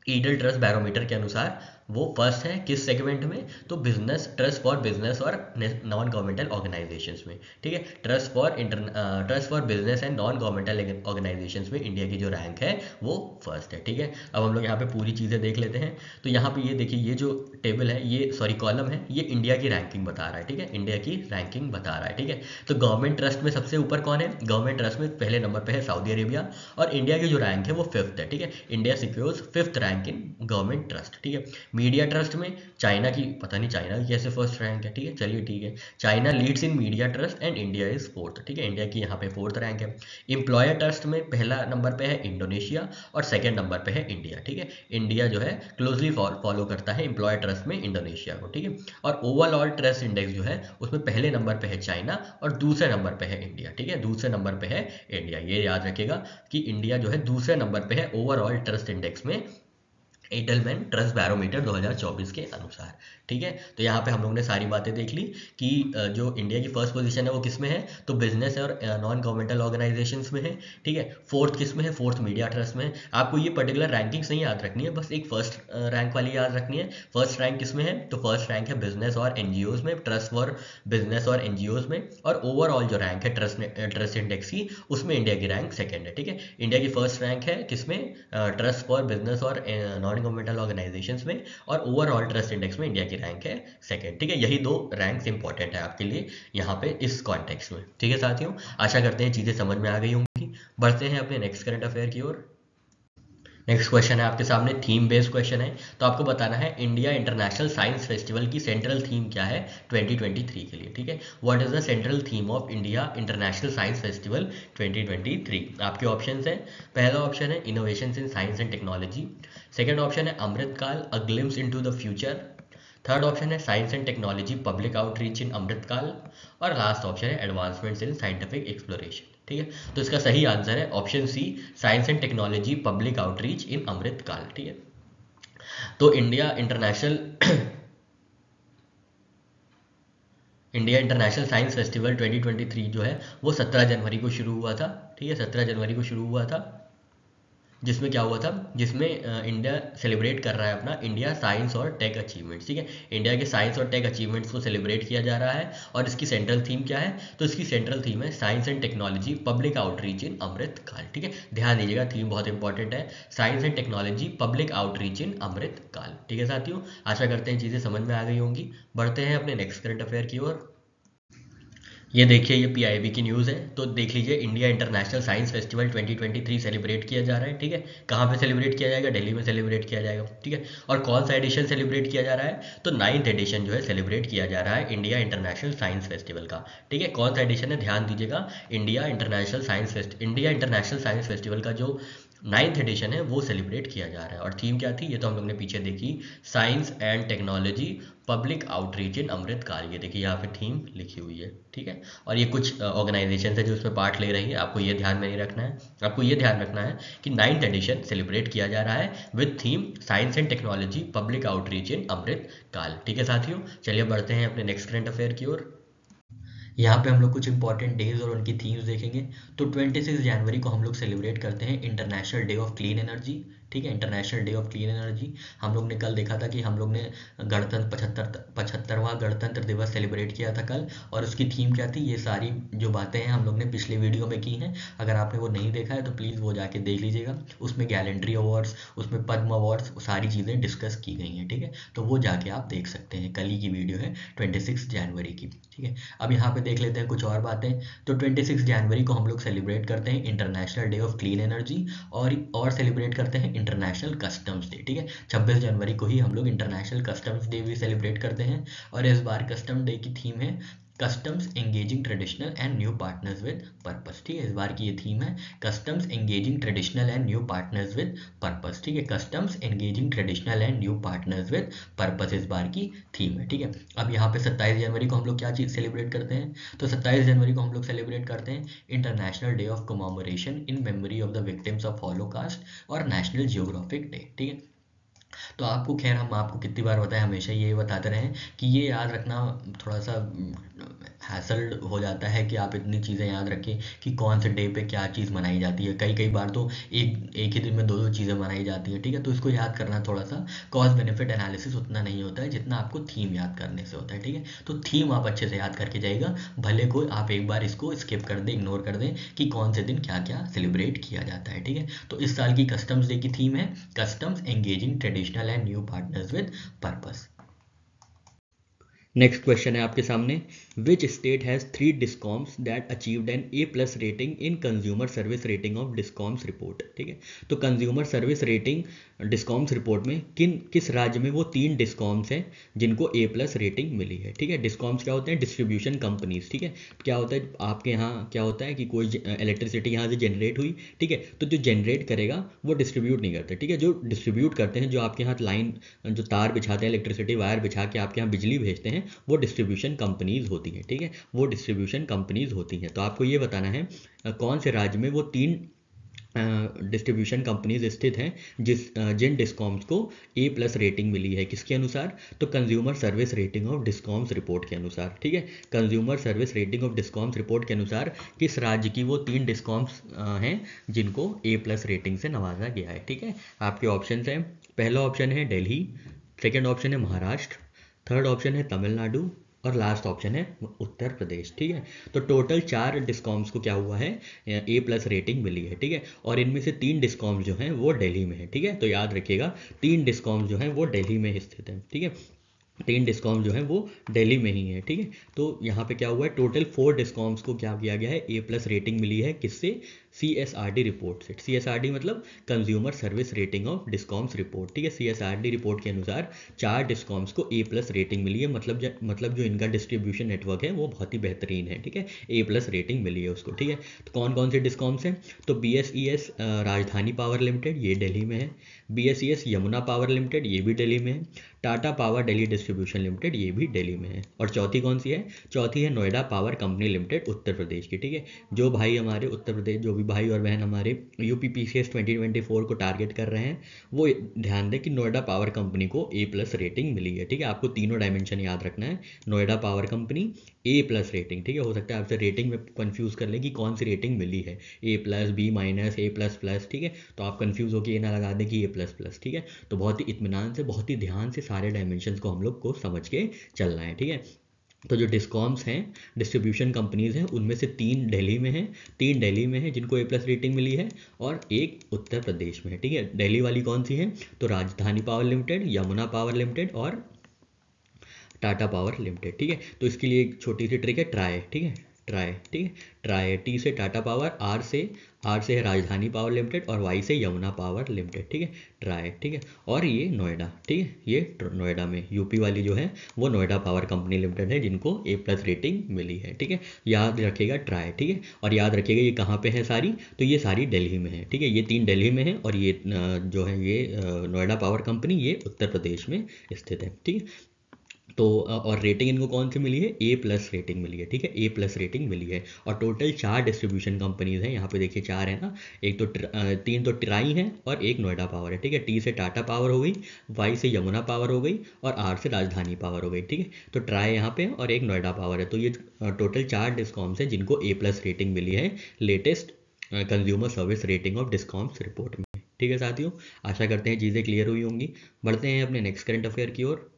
ईडल ट्रस्ट बैरोमीटर के अनुसार वो फर्स्ट है, किस सेगमेंट में? तो बिजनेस, ट्रस्ट फॉर बिजनेस और नॉन गवर्नमेंटल ऑर्गेनाइजेशंस में, ठीक है। Trust for business and non governmental organisations में इंडिया की जो रैंक है वो फर्स्ट है, ठीक है। अब हम लोग यहाँ पे पूरी चीज़ें देख लेते हैं। तो यहाँ पे ये देखिए, ये जो टेबल है, ये सॉरी कॉलम है, ये इंडिया की रैंकिंग बता रहा है, ठीक है। इंडिया की रैंकिंग बता रहा है, ठीक है। तो गवर्नमेंट ट्रस्ट में सबसे ऊपर कौन है? गवर्नमेंट ट्रस्ट में पहले नंबर पे है सऊदी अरेबिया और इंडिया की जो रैंक है वो फिफ्थ है, ठीक है। India secures fifth rank in government trust, ठीक है। मीडिया ट्रस्ट में चाइना की, पता नहीं चाइना की कैसे फर्स्ट रैंक है, ठीक है। चलिए ठीक है, China leads in media trust and India is fourth, ठीक है। इंडिया की यहाँ पे फोर्थ रैंक है। एम्प्लॉयर ट्रस्ट में पहला नंबर पे है इंडोनेशिया और सेकंड नंबर पे है इंडिया, ठीक है। इंडिया जो है क्लोजली फॉलो करता है एम्प्लॉयर ट्रस्ट में इंडोनेशिया को, ठीक है। और ओवरऑल ट्रस्ट इंडेक्स जो है उसमें पहले नंबर पे है चाइना और दूसरे नंबर पे है इंडिया, ठीक है। दूसरे नंबर पे है इंडिया, ये याद रखिएगा कि इंडिया जो है दूसरे नंबर पे है ओवरऑल ट्रस्ट इंडेक्स में एडलमैन ट्रस्ट बैरोमीटर 2024 के अनुसार, ठीक है। तो यहाँ पे हम लोग ने सारी बातें देख ली कि जो इंडिया की फर्स्ट पोजीशन है वो किस में है, तो बिजनेस और नॉन गवर्नमेंटल ऑर्गेनाइजेशंस में है, ठीक है। फोर्थ किस में है? फोर्थ मीडिया ट्रस्ट में है। आपको ये पर्टिकुलर रैंकिंग्स नहीं याद रखनी है, बस एक फर्स्ट रैंक वाली याद रखनी है। फर्स्ट रैंक किस में है? तो फर्स्ट रैंक है बिजनेस और एनजीओज में, ट्रस्ट फॉर बिजनेस और एनजीओज में। और ओवरऑल जो रैंक है ट्रस्ट इंडेक्स की, उसमें इंडिया की रैंक सेकेंड है, ठीक है। इंडिया की फर्स्ट रैंक है किसमें? ट्रस्ट फॉर बिजनेस और नॉन गवर्नमेंटल ऑर्गेनाइजेशंस में, और ओवरऑल ट्रस्ट इंडेक्स में इंडिया की रैंक है सेकंड, ठीक है। यही दो रैंक्स इंपॉर्टेंट है आपके लिए यहाँ पे इस कॉन्टेक्स्ट में, ठीक है साथियों। आशा करते हैं चीजें समझ में आ गई होंगी। बढ़ते हैं अपने नेक्स्ट करंट अफेयर की ओर। नेक्स्ट क्वेश्चन है आपके सामने, थीम बेस्ड क्वेश्चन है। तो आपको बताना है इंडिया इंटरनेशनल साइंस फेस्टिवल की सेंट्रल थीम क्या है 2023 के लिए, ठीक है। What is the central theme of India International Science Festival 2023? आपके ऑप्शंस हैं, पहला ऑप्शन है innovations in science and technology, second option है Amritkaal a glimpse into the future, third option है science and technology public outreach in Amritkaal, और last option है advancements in scientific exploration, ठीक है। तो इसका सही आंसर है option C, science and technology public outreach in Amritkaal, ठीक है। तो इंडिया इंटरनेशनल साइंस फेस्टिवल 2023 जो है वो 17 जनवरी को शुरू हुआ था, ठीक है। 17 जनवरी को शुरू हुआ था, जिसमें क्या हुआ था, जिसमें इंडिया सेलिब्रेट कर रहा है अपना इंडिया साइंस और टेक अचीवमेंट्स, ठीक है। इंडिया के साइंस और टेक अचीवमेंट्स को सेलिब्रेट किया जा रहा है। और इसकी सेंट्रल थीम क्या है? तो इसकी सेंट्रल थीम है science and technology public outreach in Amritkaal, ठीक है। ध्यान दीजिएगा, थीम बहुत इंपॉर्टेंट है, science and technology public outreach in Amritkaal, ठीक है साथियों। आशा करते हैं चीज़ें समझ में आ गई होंगी। बढ़ते हैं अपने नेक्स्ट करंट अफेयर की ओर। ये देखिए, ये पीआईबी की न्यूज़ है, तो देख लीजिए, India International Science Festival 2023 celebrate किया जा रहा है, ठीक है। कहाँ पे सेलिब्रेट किया जाएगा? दिल्ली में सेलिब्रेट किया जाएगा, ठीक है। और कौन सा एडिशन सेलिब्रेट किया जा रहा है? तो 9th एडिशन जो है सेलिब्रेट किया जा रहा है इंडिया इंटरनेशनल साइंस फेस्टिवल का, ठीक है। कौन सा एडिशन है ध्यान दीजिएगा, इंडिया इंटरनेशनल साइंस फेस्टिवल का जो नाइन्थ एडिशन है वो सेलिब्रेट किया जा रहा है। और थीम क्या थी, ये तो हम लोग ने पीछे देखी, science and technology public outreach in Amrit Kaal. ये देखिए यहाँ पे थीम लिखी हुई है, ठीक है। और ये कुछ ऑर्गेनाइजेशन है जो उसमें पार्ट ले रही है, आपको ये ध्यान में नहीं रखना है। आपको ये ध्यान रखना है कि नाइन्थ एडिशन सेलिब्रेट किया जा रहा है with theme science and technology public outreach in Amrit Kaal, ठीक है साथियों। चलिए बढ़ते हैं अपने नेक्स्ट करंट अफेयर की ओर। यहाँ पे हम लोग कुछ इंपॉर्टेंट डेज और उनकी थीम्स देखेंगे। तो 26 जनवरी को हम लोग सेलिब्रेट करते हैं international day of clean energy, ठीक है, international day of clean energy. हम लोग ने कल देखा था कि हम लोग ने गणतंत्र 75वां गणतंत्र दिवस सेलिब्रेट किया था कल, और उसकी थीम क्या थी, ये सारी जो बातें हैं हम लोग ने पिछले वीडियो में की हैं। अगर आपने वो नहीं देखा है तो प्लीज़ वो जाके देख लीजिएगा। उसमें गैलेंट्री अवार्ड्स, उसमें पद्म अवार्ड्स, सारी चीज़ें डिस्कस की गई हैं, ठीक है। तो वो जाके आप देख सकते हैं, कल ही की वीडियो है 26 जनवरी की, ठीक है। अब यहाँ पे देख लेते हैं कुछ और बातें। तो 26 जनवरी को हम लोग सेलिब्रेट करते हैं international day of clean energy, और सेलिब्रेट करते हैं इंटरनेशनल कस्टम्स डे, ठीक है। 26 जनवरी को ही हम लोग इंटरनेशनल कस्टम्स डे भी सेलिब्रेट करते हैं। और इस बार कस्टम डे की थीम है customs engaging traditional and new partners with purpose, ठीक है। इस बार की ये थीम है customs engaging traditional and new partners with purpose, ठीक है। Customs engaging traditional and new partners with purpose इस बार की थीम है, ठीक है। अब यहाँ पे 27 जनवरी को हम लोग क्या चीज़ सेलिब्रेट करते हैं, तो 27 जनवरी को हम लोग सेलिब्रेट करते हैं international day of commemoration in memory of the victims of holocaust और नेशनल जियोग्राफिक डे, ठीक है। तो आपको खैर हम आपको कितनी बार बताएं, हमेशा ये बताते रहें कि ये याद रखना थोड़ा सा हैसल हो जाता है कि आप इतनी चीज़ें याद रखें कि कौन से डे पे क्या चीज़ मनाई जाती है। कई बार तो एक ही दिन में दो चीज़ें मनाई जाती हैं, ठीक है। तो इसको याद करना थोड़ा सा कॉस्ट बेनिफिट एनालिसिस उतना नहीं होता है जितना आपको थीम याद करने से होता है, ठीक है। तो थीम आप अच्छे से याद करके जाइएगा, भले कोई आप एक बार इसको स्किप कर दें, इग्नोर कर दें कि कौन से दिन क्या क्या सेलिब्रेट किया जाता है, ठीक है। तो इस साल की कस्टम्स डे की थीम है customs engaging traditional and new partners with purpose. Next question है आपके सामने, which state has 3 discoms that achieved an A+ rating in consumer service rating of discoms report, ठीक है। तो consumer service rating discoms report में किस राज्य में वो 3 डिस्कॉम्स हैं जिनको A+ रेटिंग मिली है, ठीक है। डिस्कॉम्स क्या होते हैं, डिस्ट्रीब्यूशन कंपनीज, ठीक है। क्या होता है आपके यहाँ, क्या होता है कि कोई इलेक्ट्रिसिटी यहाँ से जनरेट हुई, ठीक है, तो जो जनरेट करेगा वो डिस्ट्रीब्यूट नहीं करते, ठीक है। जो डिस्ट्रीब्यूट करते हैं, जो आपके यहाँ लाइन, जो तार बिछाते हैं, इलेक्ट्रिसिटी वायर बिछा के आपके यहाँ बिजली भेजते हैं, वो डिस्ट्रीब्यूशन कंपनीज होती हैं, ठीक है। वो डिस्ट्रीब्यूशन कंपनीज होती हैं। तो आपको ये बताना है कौन से राज्य में वो 3 डिस्ट्रीब्यूशन कंपनीज स्थित हैं जिन डिस्कॉम्स को A+ रेटिंग मिली है, किसके अनुसार, तो consumer service rating of discoms report के अनुसार, ठीक है। Consumer service rating of discoms report के अनुसार किस राज्य की वो 3 डिस्कॉम्स हैं जिनको A+ रेटिंग से नवाजा गया है, ठीक है। आपके ऑप्शन हैं, पहला ऑप्शन है दिल्ली, सेकेंड ऑप्शन है महाराष्ट्र, थर्ड ऑप्शन है तमिलनाडु, और लास्ट ऑप्शन है उत्तर प्रदेश, ठीक है। तो टोटल 4 डिस्कॉम्स को क्या हुआ है, A+ रेटिंग मिली है, ठीक है। और इनमें से 3 डिस्कॉम्स जो हैं वो दिल्ली में है, ठीक है। तो याद रखिएगा 3 डिस्कॉम्स जो हैं वो दिल्ली में स्थित हैं, ठीक है। 3 डिस्कॉम्स जो हैं वो दिल्ली में ही है, ठीक है। तो यहाँ पे क्या हुआ है, टोटल 4 डिस्कॉम्स को क्या किया गया है, A+ रेटिंग मिली है, किससे, CSRD रिपोर्ट से। CSRD मतलब consumer service rating of discoms report, ठीक है। CSRD रिपोर्ट के अनुसार 4 डिस्कॉम्स को A+ रेटिंग मिली है, मतलब जो इनका डिस्ट्रीब्यूशन नेटवर्क है वो बहुत ही बेहतरीन है, ठीक है। A+ रेटिंग मिली है उसको, ठीक है। तो कौन कौन से डिस्कॉम्स हैं, तो BSES राजधानी पावर लिमिटेड, ये दिल्ली में है। BSES यमुना पावर लिमिटेड, ये भी दिल्ली में है। Tata power Delhi distribution limited, ये भी दिल्ली में है। और चौथी कौन सी है, चौथी है Noida power company limited, Uttar Pradesh की, ठीक है। जो भाई हमारे उत्तर प्रदेश, जो भी भाई और बहन हमारे UPPCS 2024 को टारगेट कर रहे हैं, वो ध्यान दें कि नोएडा पावर कंपनी को A+ रेटिंग मिली है, ठीक है। आपको तीनों डायमेंशन याद रखना है, Noida power company A+ rating, ठीक है। हो सकता है आपसे रेटिंग में कंफ्यूज कर लें कि कौन सी रेटिंग मिली है, A+, B-, A++, ठीक है। तो आप कंफ्यूज होकर ये ना लगा दें कि A++, ठीक है। तो बहुत ही इत्मीनान से, बहुत ही ध्यान से सारे डायमेंशंस को हम लोग को समझ के चलना है, ठीक है। तो जो डिस्कॉम्स हैं, डिस्ट्रीब्यूशन कंपनीज हैं, उनमें से 3 दिल्ली में हैं, 3 दिल्ली में हैं जिनको A+ रेटिंग मिली है, और 1 उत्तर प्रदेश में है, ठीक है। दिल्ली वाली कौन सी है, तो राजधानी power limited, Yamuna power limited और टाटा पावर लिमिटेड, ठीक है। तो इसके लिए एक छोटी सी ट्रिक है, ट्राई, ठीक है। ट्राई, ठीक है। ट्राई, टी से टाटा पावर, आर से है राजधानी पावर लिमिटेड और वाई से यमुना पावर लिमिटेड, ठीक है। ट्राई, ठीक है। और ये नोएडा, ठीक है, ये नोएडा में यूपी वाली जो है वो नोएडा पावर कंपनी लिमिटेड है जिनको A+ रेटिंग मिली है, ठीक है। याद रखिएगा ट्राई, ठीक है। और याद रखिएगा ये कहाँ पे है सारी, तो ये सारी दिल्ली में है, ठीक है। ये 3 दिल्ली में है और ये जो है ये नोएडा पावर कंपनी ये उत्तर प्रदेश में स्थित है, ठीक है। तो और रेटिंग इनको कौन सी मिली है, A+ रेटिंग मिली है, ठीक है। A+ रेटिंग मिली है। और टोटल 4 डिस्ट्रीब्यूशन कंपनीज हैं यहाँ पे, देखिए 4 है ना, एक तो 3 तो ट्राई है और एक नोएडा पावर है, ठीक है। टी से टाटा पावर हो गई, वाई से यमुना पावर हो गई और आर से राजधानी पावर हो गई, ठीक है। तो ट्राई यहाँ पे और एक नोएडा पावर है। तो ये टोटल 4 डिस्कॉम्स हैं जिनको A+ रेटिंग मिली है latest consumer service rating of discoms report में, ठीक है साथियों। आशा करते हैं चीज़ें क्लियर हुई होंगी। बढ़ते हैं अपने नेक्स्ट करंट अफेयर की ओर।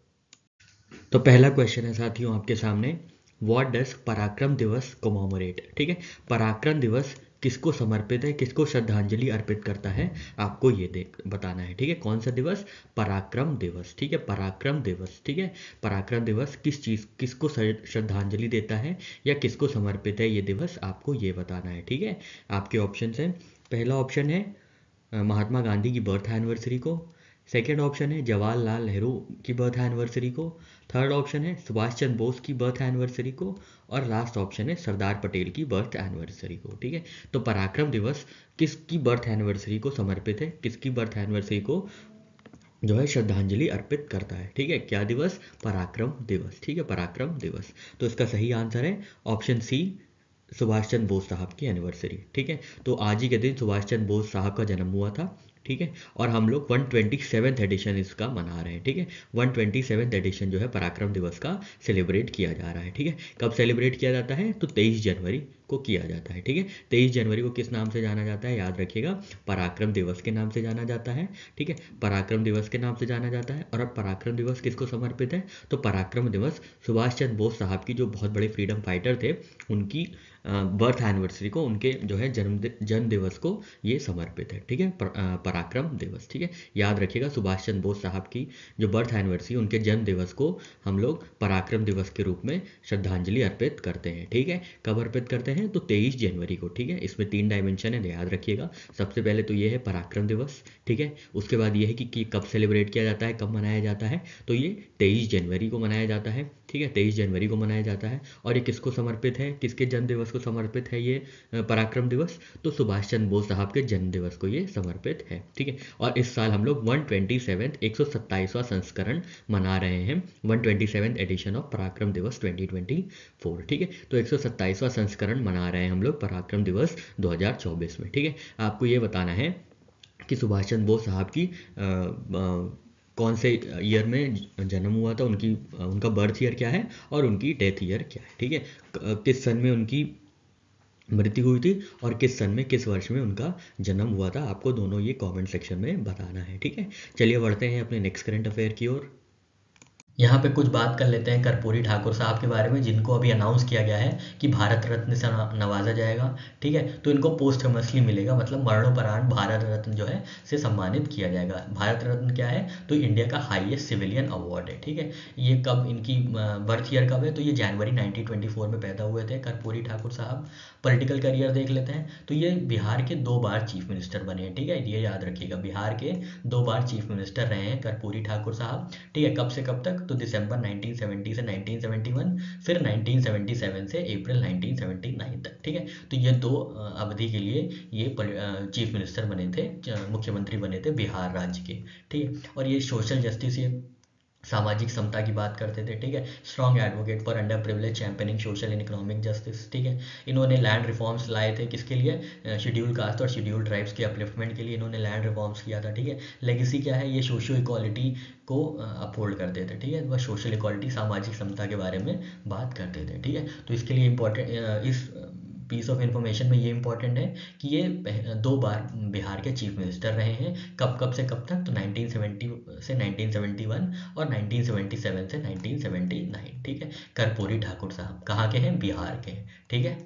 तो पहला क्वेश्चन है साथियों आपके सामने, व्हाट डज पराक्रम दिवस कोमोमोरेट, ठीक है। पराक्रम दिवस किसको समर्पित है, किसको श्रद्धांजलि अर्पित करता है, आपको ये बताना है, ठीक है। कौन सा दिवस, पराक्रम दिवस, ठीक है। पराक्रम दिवस, ठीक है। पराक्रम दिवस किस चीज़, किसको श्रद्धांजलि देता है या किसको समर्पित है ये दिवस, आपको ये बताना है, ठीक है। आपके ऑप्शन हैं, पहला ऑप्शन है महात्मा गांधी की बर्थ एनिवर्सरी को, सेकेंड ऑप्शन है जवाहरलाल नेहरू की बर्थ एनिवर्सरी को, थर्ड ऑप्शन है सुभाष चंद्र बोस की बर्थ एनिवर्सरी को और लास्ट ऑप्शन है सरदार पटेल की बर्थ एनिवर्सरी को, ठीक है। तो पराक्रम दिवस किसकी बर्थ एनिवर्सरी को समर्पित है, किसकी बर्थ एनिवर्सरी को जो है श्रद्धांजलि अर्पित करता है, ठीक है। क्या दिवस, पराक्रम दिवस, ठीक है, पराक्रम दिवस। तो इसका सही आंसर है ऑप्शन सी, सुभाष चंद्र बोस साहब की एनिवर्सरी, ठीक है। तो आज ही के दिन सुभाष चंद्र बोस साहब का जन्म हुआ था, ठीक है। और हम लोग 127th एडिशन इसका मना रहे हैं, ठीक है। 127th एडिशन जो है पराक्रम दिवस का सेलिब्रेट किया जा रहा है, ठीक है। कब सेलिब्रेट किया जाता है, तो 23 जनवरी को किया जाता है, ठीक है। 23 जनवरी को किस नाम से जाना जाता है, याद रखिएगा, पराक्रम दिवस के नाम से जाना जाता है, ठीक है। पराक्रम दिवस के नाम से जाना जाता है। और अब पराक्रम दिवस किसको समर्पित है, तो पराक्रम दिवस सुभाष चंद्र बोस साहब की, जो बहुत बड़े फ्रीडम फाइटर थे, उनकी बर्थ एनिवर्सरी को, उनके जो है जन्म दिवस को ये समर्पित है, ठीक है। पराक्रम दिवस, ठीक है। याद रखिएगा सुभाष चंद्र बोस साहब की जो बर्थ एनिवर्सरी, उनके जन्म दिवस को हम लोग पराक्रम दिवस के रूप में श्रद्धांजलि अर्पित करते हैं, ठीक है। कब अर्पित करते हैं, तो 23 जनवरी को, ठीक है। इसमें 3 डायमेंशन है, याद रखिएगा। सबसे पहले तो ये है पराक्रम दिवस, ठीक है। उसके बाद ये है कि कब सेलिब्रेट किया जाता है, कब मनाया जाता है, तो ये 23 जनवरी को मनाया जाता है, ठीक है। 23 जनवरी को मनाया जाता है। और ये किसको समर्पित है, किसके जन्म दिवस को समर्पित है ये पराक्रम दिवस, तो सुभाष चंद्र बोस साहब के जन्म दिवस को ये समर्पित है, ठीक है। और इस साल हम लोग 127वां संस्करण मना रहे हैं, 127th एडिशन ऑफ पराक्रम दिवस 2024, ठीक है। तो 127वां संस्करण मना रहे हैं हम लोग पराक्रम दिवस 2024 में, ठीक है। आपको ये बताना है कि सुभाष चंद्र बोस साहब की कौन से ईयर में जन्म हुआ था, उनका बर्थ ईयर क्या है और उनकी डेथ ईयर क्या है, ठीक है। किस सन में उनकी मृत्यु हुई थी और किस सन में, किस वर्ष में उनका जन्म हुआ था, आपको दोनों ये कमेंट सेक्शन में बताना है, ठीक है। चलिए बढ़ते हैं अपने नेक्स्ट करंट अफेयर की ओर। यहाँ पे कुछ बात कर लेते हैं कर्पूरी ठाकुर साहब के बारे में, जिनको अभी अनाउंस किया गया है कि भारत रत्न से नवाजा जाएगा, ठीक है। तो इनको पोस्टमसली मिलेगा, मतलब मरणोपरांत भारत रत्न जो है से सम्मानित किया जाएगा। भारत रत्न क्या है, तो इंडिया का हाईएस्ट सिविलियन अवार्ड है, ठीक है। ये कब, इनकी बर्थ ईयर कब है, तो ये जनवरी 1924 में पैदा हुए थे कर्पूरी ठाकुर साहब। पॉलिटिकल करियर देख लेते हैं, तो ये बिहार के 2 बार चीफ मिनिस्टर बने हैं, ठीक है। ये याद रखिएगा, बिहार के 2 बार चीफ मिनिस्टर रहे हैं कर्पूरी ठाकुर साहब, ठीक है। कब से कब तक, तो दिसंबर 1970 से 1971, फिर 1977 से अप्रैल 1979 तक, ठीक है। तो ये 2 अवधि के लिए ये चीफ मिनिस्टर बने थे, मुख्यमंत्री बने थे बिहार राज्य के, ठीक है। और ये सोशल जस्टिस, ये सामाजिक समता की बात करते थे, ठीक है। Strong advocate for under privilege, championing social and economic justice, ठीक है। इन्होंने लैंड रिफॉर्म्स लाए थे, किसके लिए, शेड्यूल कास्ट और शेड्यूल ट्राइब्स के अपलिफ्टमेंट के लिए इन्होंने लैंड रिफॉर्म्स किया था, ठीक है। लेगेसी क्या है, ये सोशियो इक्वालिटी को अपहोल्ड करते थे, ठीक है। वह सोशल इक्वालिटी, सामाजिक समता के बारे में बात करते थे, ठीक है। तो इसके लिए इम्पोर्टेंट, इस पीस ऑफ इंफॉर्मेशन में ये इंपॉर्टेंट है कि ये 2 बार बिहार के चीफ मिनिस्टर रहे हैं, कब कब से कब तक, तो 1970 से 1971 और 1977 से 1979, ठीक है। कर्पूरी ठाकुर साहब कहाँ के हैं, बिहार के हैं, ठीक है।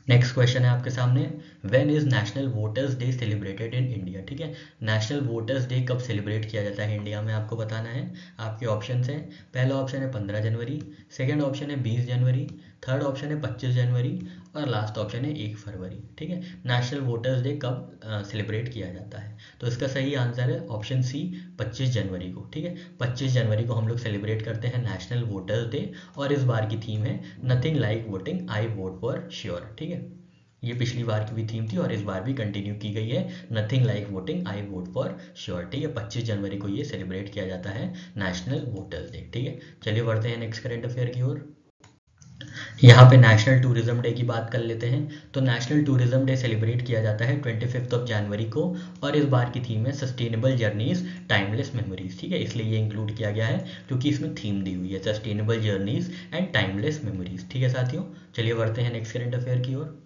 नेक्स्ट क्वेश्चन है आपके सामने, when is national voters day celebrated in India. ठीक है, नेशनल वोटर्स डे कब सेलिब्रेट किया जाता है इंडिया में, आपको बताना है। आपके ऑप्शन है, पहला ऑप्शन है 15 जनवरी, सेकेंड ऑप्शन है 20 जनवरी, थर्ड ऑप्शन है 25 जनवरी और लास्ट ऑप्शन है 1 फरवरी। ठीक है, नेशनल वोटर्स डे कब सेलिब्रेट किया जाता है, तो इसका सही आंसर है ऑप्शन सी 25 जनवरी को। ठीक है, 25 जनवरी को हम लोग सेलिब्रेट करते हैं नेशनल वोटर्स डे, और इस बार की थीम है nothing like voting I vote for sure. ठीक है, ये पिछली बार की भी थीम थी और इस बार भी कंटिन्यू की गई है, nothing like voting I vote for sure. ठीक है, 25 जनवरी को ये सेलिब्रेट किया जाता है नेशनल वोटर्स डे। ठीक है, चलिए बढ़ते हैं नेक्स्ट करंट अफेयर की ओर। यहाँ पे नेशनल टूरिज्म डे की बात कर लेते हैं। तो नेशनल टूरिज्म डे सेलिब्रेट किया जाता है 25 जनवरी को, और इस बार की थीम है सस्टेनेबल जर्नीज टाइमलेस मेमोरीज। ठीक है, इसलिए ये इंक्लूड किया गया है क्योंकि इसमें थीम दी हुई है sustainable journeys and timeless memories. ठीक है साथियों, चलिए बढ़ते हैं नेक्स्ट करंट अफेयर की ओर।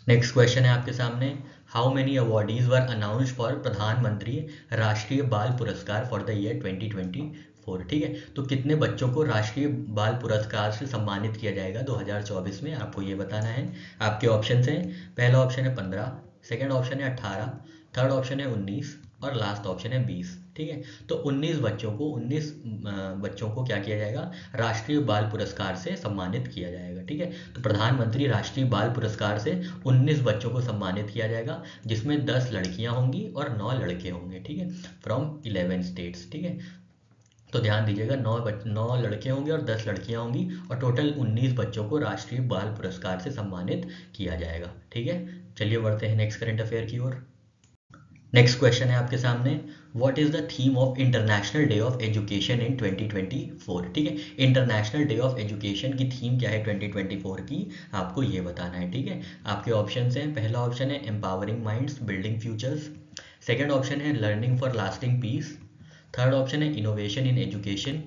नेक्स्ट क्वेश्चन है आपके सामने, how many awardees were announced for प्रधानमंत्री राष्ट्रीय बाल पुरस्कार फॉर द ईयर 2024। ठीक है, तो कितने बच्चों को राष्ट्रीय बाल पुरस्कार से सम्मानित किया जाएगा 2024 में, आपको ये बताना है। आपके ऑप्शन हैं, पहला ऑप्शन है 15, सेकेंड ऑप्शन है 18, थर्ड ऑप्शन है 19 और लास्ट ऑप्शन है 20। ठीक है, तो 19 बच्चों को क्या किया जाएगा, राष्ट्रीय बाल पुरस्कार से सम्मानित किया जाएगा। ठीक है, तो प्रधानमंत्री राष्ट्रीय बाल पुरस्कार से 19 बच्चों को सम्मानित किया जाएगा, जिसमें 10 लड़कियां होंगी और 9 लड़के होंगे। ठीक है, फ्रॉम 11 स्टेट्स। ठीक है, तो ध्यान दीजिएगा, 9 लड़के होंगे और 10 लड़कियां होंगी, और टोटल 19 बच्चों को राष्ट्रीय बाल पुरस्कार से सम्मानित किया जाएगा। ठीक है, चलिए बढ़ते हैं नेक्स्ट करंट अफेयर की ओर। नेक्स्ट क्वेश्चन है आपके सामने, what is the theme of international day of education in 2024। ठीक है, इंटरनेशनल डे ऑफ एजुकेशन की थीम क्या है 2024 की, आपको ये बताना है। ठीक है, आपके ऑप्शन हैं, पहला ऑप्शन है empowering minds building futures, second option है learning for lasting peace, third option है इनोवेशन इन एजुकेशन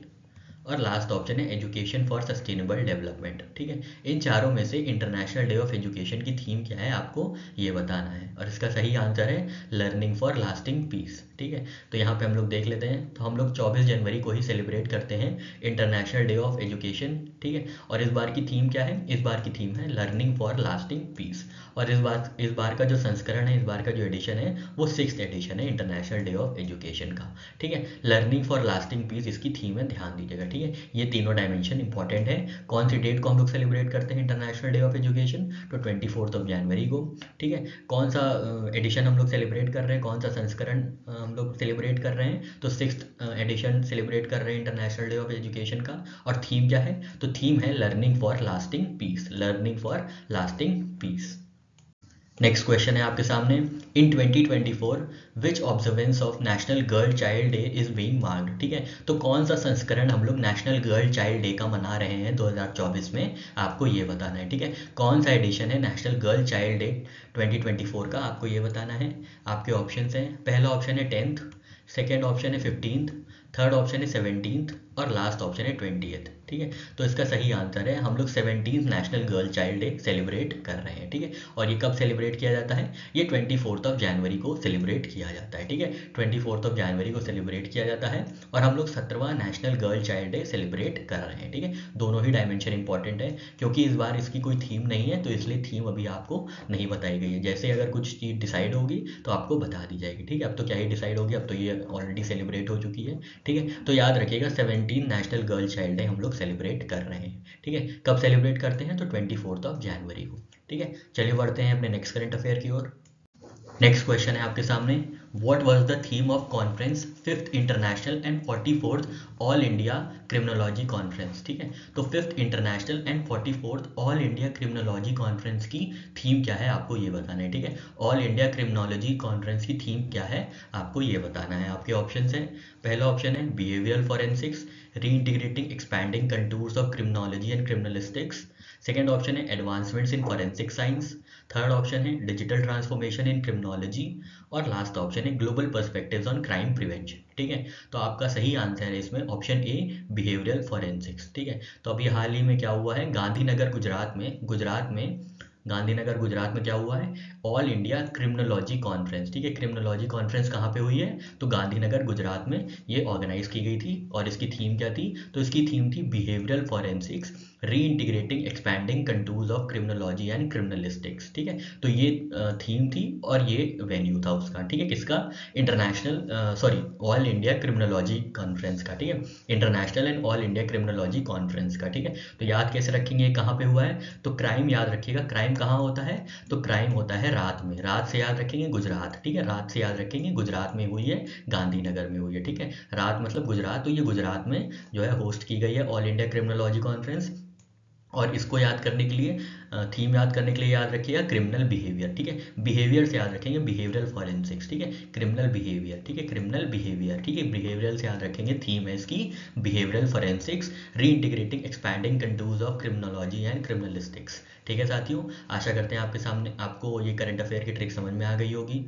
और लास्ट ऑप्शन है एजुकेशन फॉर सस्टेनेबल डेवलपमेंट। ठीक है, इन चारों में से इंटरनेशनल डे ऑफ एजुकेशन की थीम क्या है, आपको ये बताना है, और इसका सही आंसर है लर्निंग फॉर लास्टिंग पीस। ठीक है, तो यहाँ पे हम लोग देख लेते हैं, तो हम लोग 24 जनवरी को ही सेलिब्रेट करते हैं इंटरनेशनल डे ऑफ एजुकेशन। ठीक है, और इस बार की थीम क्या है, इस बार की थीम है लर्निंग फॉर लास्टिंग पीस, और इस बार का जो संस्करण है, इस बार का जो एडिशन है वो 6th एडिशन है इंटरनेशनल डे ऑफ एजुकेशन का। ठीक है, लर्निंग फॉर लास्टिंग पीस इसकी थीम है, ध्यान दीजिएगा। ठीक है, ये तीनों डायमेंशन इंपॉर्टेंट है। कौन सी डेट को हम लोग सेलिब्रेट करते हैं इंटरनेशनल डे ऑफ एजुकेशन, तो 24 जनवरी को। ठीक है, कौन सा एडिशन हम लोग सेलिब्रेट कर रहे हैं, कौन सा संस्करण हम लोग सेलिब्रेट कर रहे हैं, तो 6th एडिशन सेलिब्रेट कर रहे हैं इंटरनेशनल डे ऑफ एजुकेशन का। और थीम क्या है, तो थीम है learning for lasting peace, learning for lasting peace. Next question है आपके सामने, in 2024 which observance of national girl child day is being marked. ठीक है, तो कौन सा संस्करण हम लोग नेशनल गर्ल चाइल्ड डे का मना रहे हैं 2024 में, आपको ये बताना है। ठीक है, कौन सा एडिशन है नेशनल गर्ल चाइल्ड डे 2024 का, आपको ये बताना है। आपके ऑप्शन हैं, पहला ऑप्शन है 10th, सेकेंड ऑप्शन है 15th, थर्ड ऑप्शन है 17th और लास्ट ऑप्शन है 20th। ठीक है, तो इसका सही आंसर है, हम लोग 17th national girl child day celebrate कर रहे हैं। ठीक है, और ये कब सेलिब्रेट किया जाता है, ये 24 जनवरी को सेलिब्रेट किया जाता है। ठीक है, 24 जनवरी को सेलिब्रेट किया जाता है, और हम लोग 17वां national girl child day celebrate कर रहे हैं। ठीक है, दोनों ही डायमेंशन इंपॉर्टेंट है, क्योंकि इस बार इसकी कोई थीम नहीं है, तो इसलिए थीम अभी आपको नहीं बताई गई है। जैसे अगर कुछ चीज़ डिसाइड होगी तो आपको बता दी जाएगी। ठीक है, अब तो क्या ही डिसाइड होगी, अब तो ये ऑलरेडी सेलिब्रेट हो चुकी है। ठीक है, तो याद रखिएगा 17 नेशनल गर्ल चाइल्ड डे हम लोग सेलिब्रेट कर रहे हैं। ठीक है, कब सेलिब्रेट करते हैं, तो 24 जनवरी को। ठीक है, चलिए बढ़ते हैं अपने नेक्स्ट करंट अफेयर की ओर। नेक्स्ट क्वेश्चन है आपके सामने, what was the theme of conference 5th international and 44th all India criminology conference. ठीक है, तो 5th international and 44th all India criminology conference की थीम क्या है, आपको ये बताना है। ठीक है, ऑल इंडिया क्रिमिनोलॉजी कॉन्फ्रेंस की थीम क्या है, आपको ये बताना है। आपके ऑप्शन हैं, पहला ऑप्शन है behavioural forensics reintegrating expanding contours of criminology and criminalistics, second option है advancements in forensic science, third option है डिजिटल ट्रांसफॉर्मेशन इन क्रिमिनोलॉजी और लास्ट ऑप्शन है global perspectives on crime prevention. ठीक है, तो आपका सही आंसर है इसमें ऑप्शन ए बिहेवियरल फॉरेंसिक्स। ठीक है, तो अभी हाल ही में क्या हुआ है, गांधीनगर गुजरात में क्या हुआ है, ऑल इंडिया क्रिमिनोलॉजी कॉन्फ्रेंस। ठीक है, क्रिमिनोलॉजी कॉन्फ्रेंस कहाँ पे हुई है, तो गांधीनगर गुजरात में ये ऑर्गेनाइज की गई थी, और इसकी थीम क्या थी, तो इसकी थीम थी behavioural forensics reintegrating expanding contours of criminology and criminalistics, ठीक है। तो ये थीम थी और ये वेन्यू था उसका, ठीक है, किसका, international sorry all India criminology conference का, ठीक है, international and all India criminology conference का, ठीक है। तो याद कैसे रखेंगे, कहाँ पे हुआ है, तो क्राइम याद रखिएगा, क्राइम कहाँ होता है, तो क्राइम होता है रात में, रात से याद रखेंगे गुजरात, ठीक है, रात से याद रखेंगे गुजरात में हुई है, गांधीनगर में हुई है, ठीक है, रात मतलब गुजरात, तो ये गुजरात में जो है होस्ट की गई है ऑल इंडिया क्रिमिनोलॉजी कॉन्फ्रेंस। और इसको याद करने के लिए, थीम याद करने के लिए याद रखिएगा क्रिमिनल बिहेवियर, ठीक है, बिहेवियर से याद रखेंगे बिहेवियरल फॉरेंसिक्स, ठीक है, क्रिमिनल बिहेवियर, ठीक है, क्रिमिनल बिहेवियर, ठीक है, बिहेवियरल से याद रखेंगे, थीम है इसकी behavioural forensics, reintegrating expanding contours of criminology and criminalistics, ठीक है साथियों। आशा करते हैं आपके सामने आपको ये करंट अफेयर की ट्रिक समझ में आ गई होगी।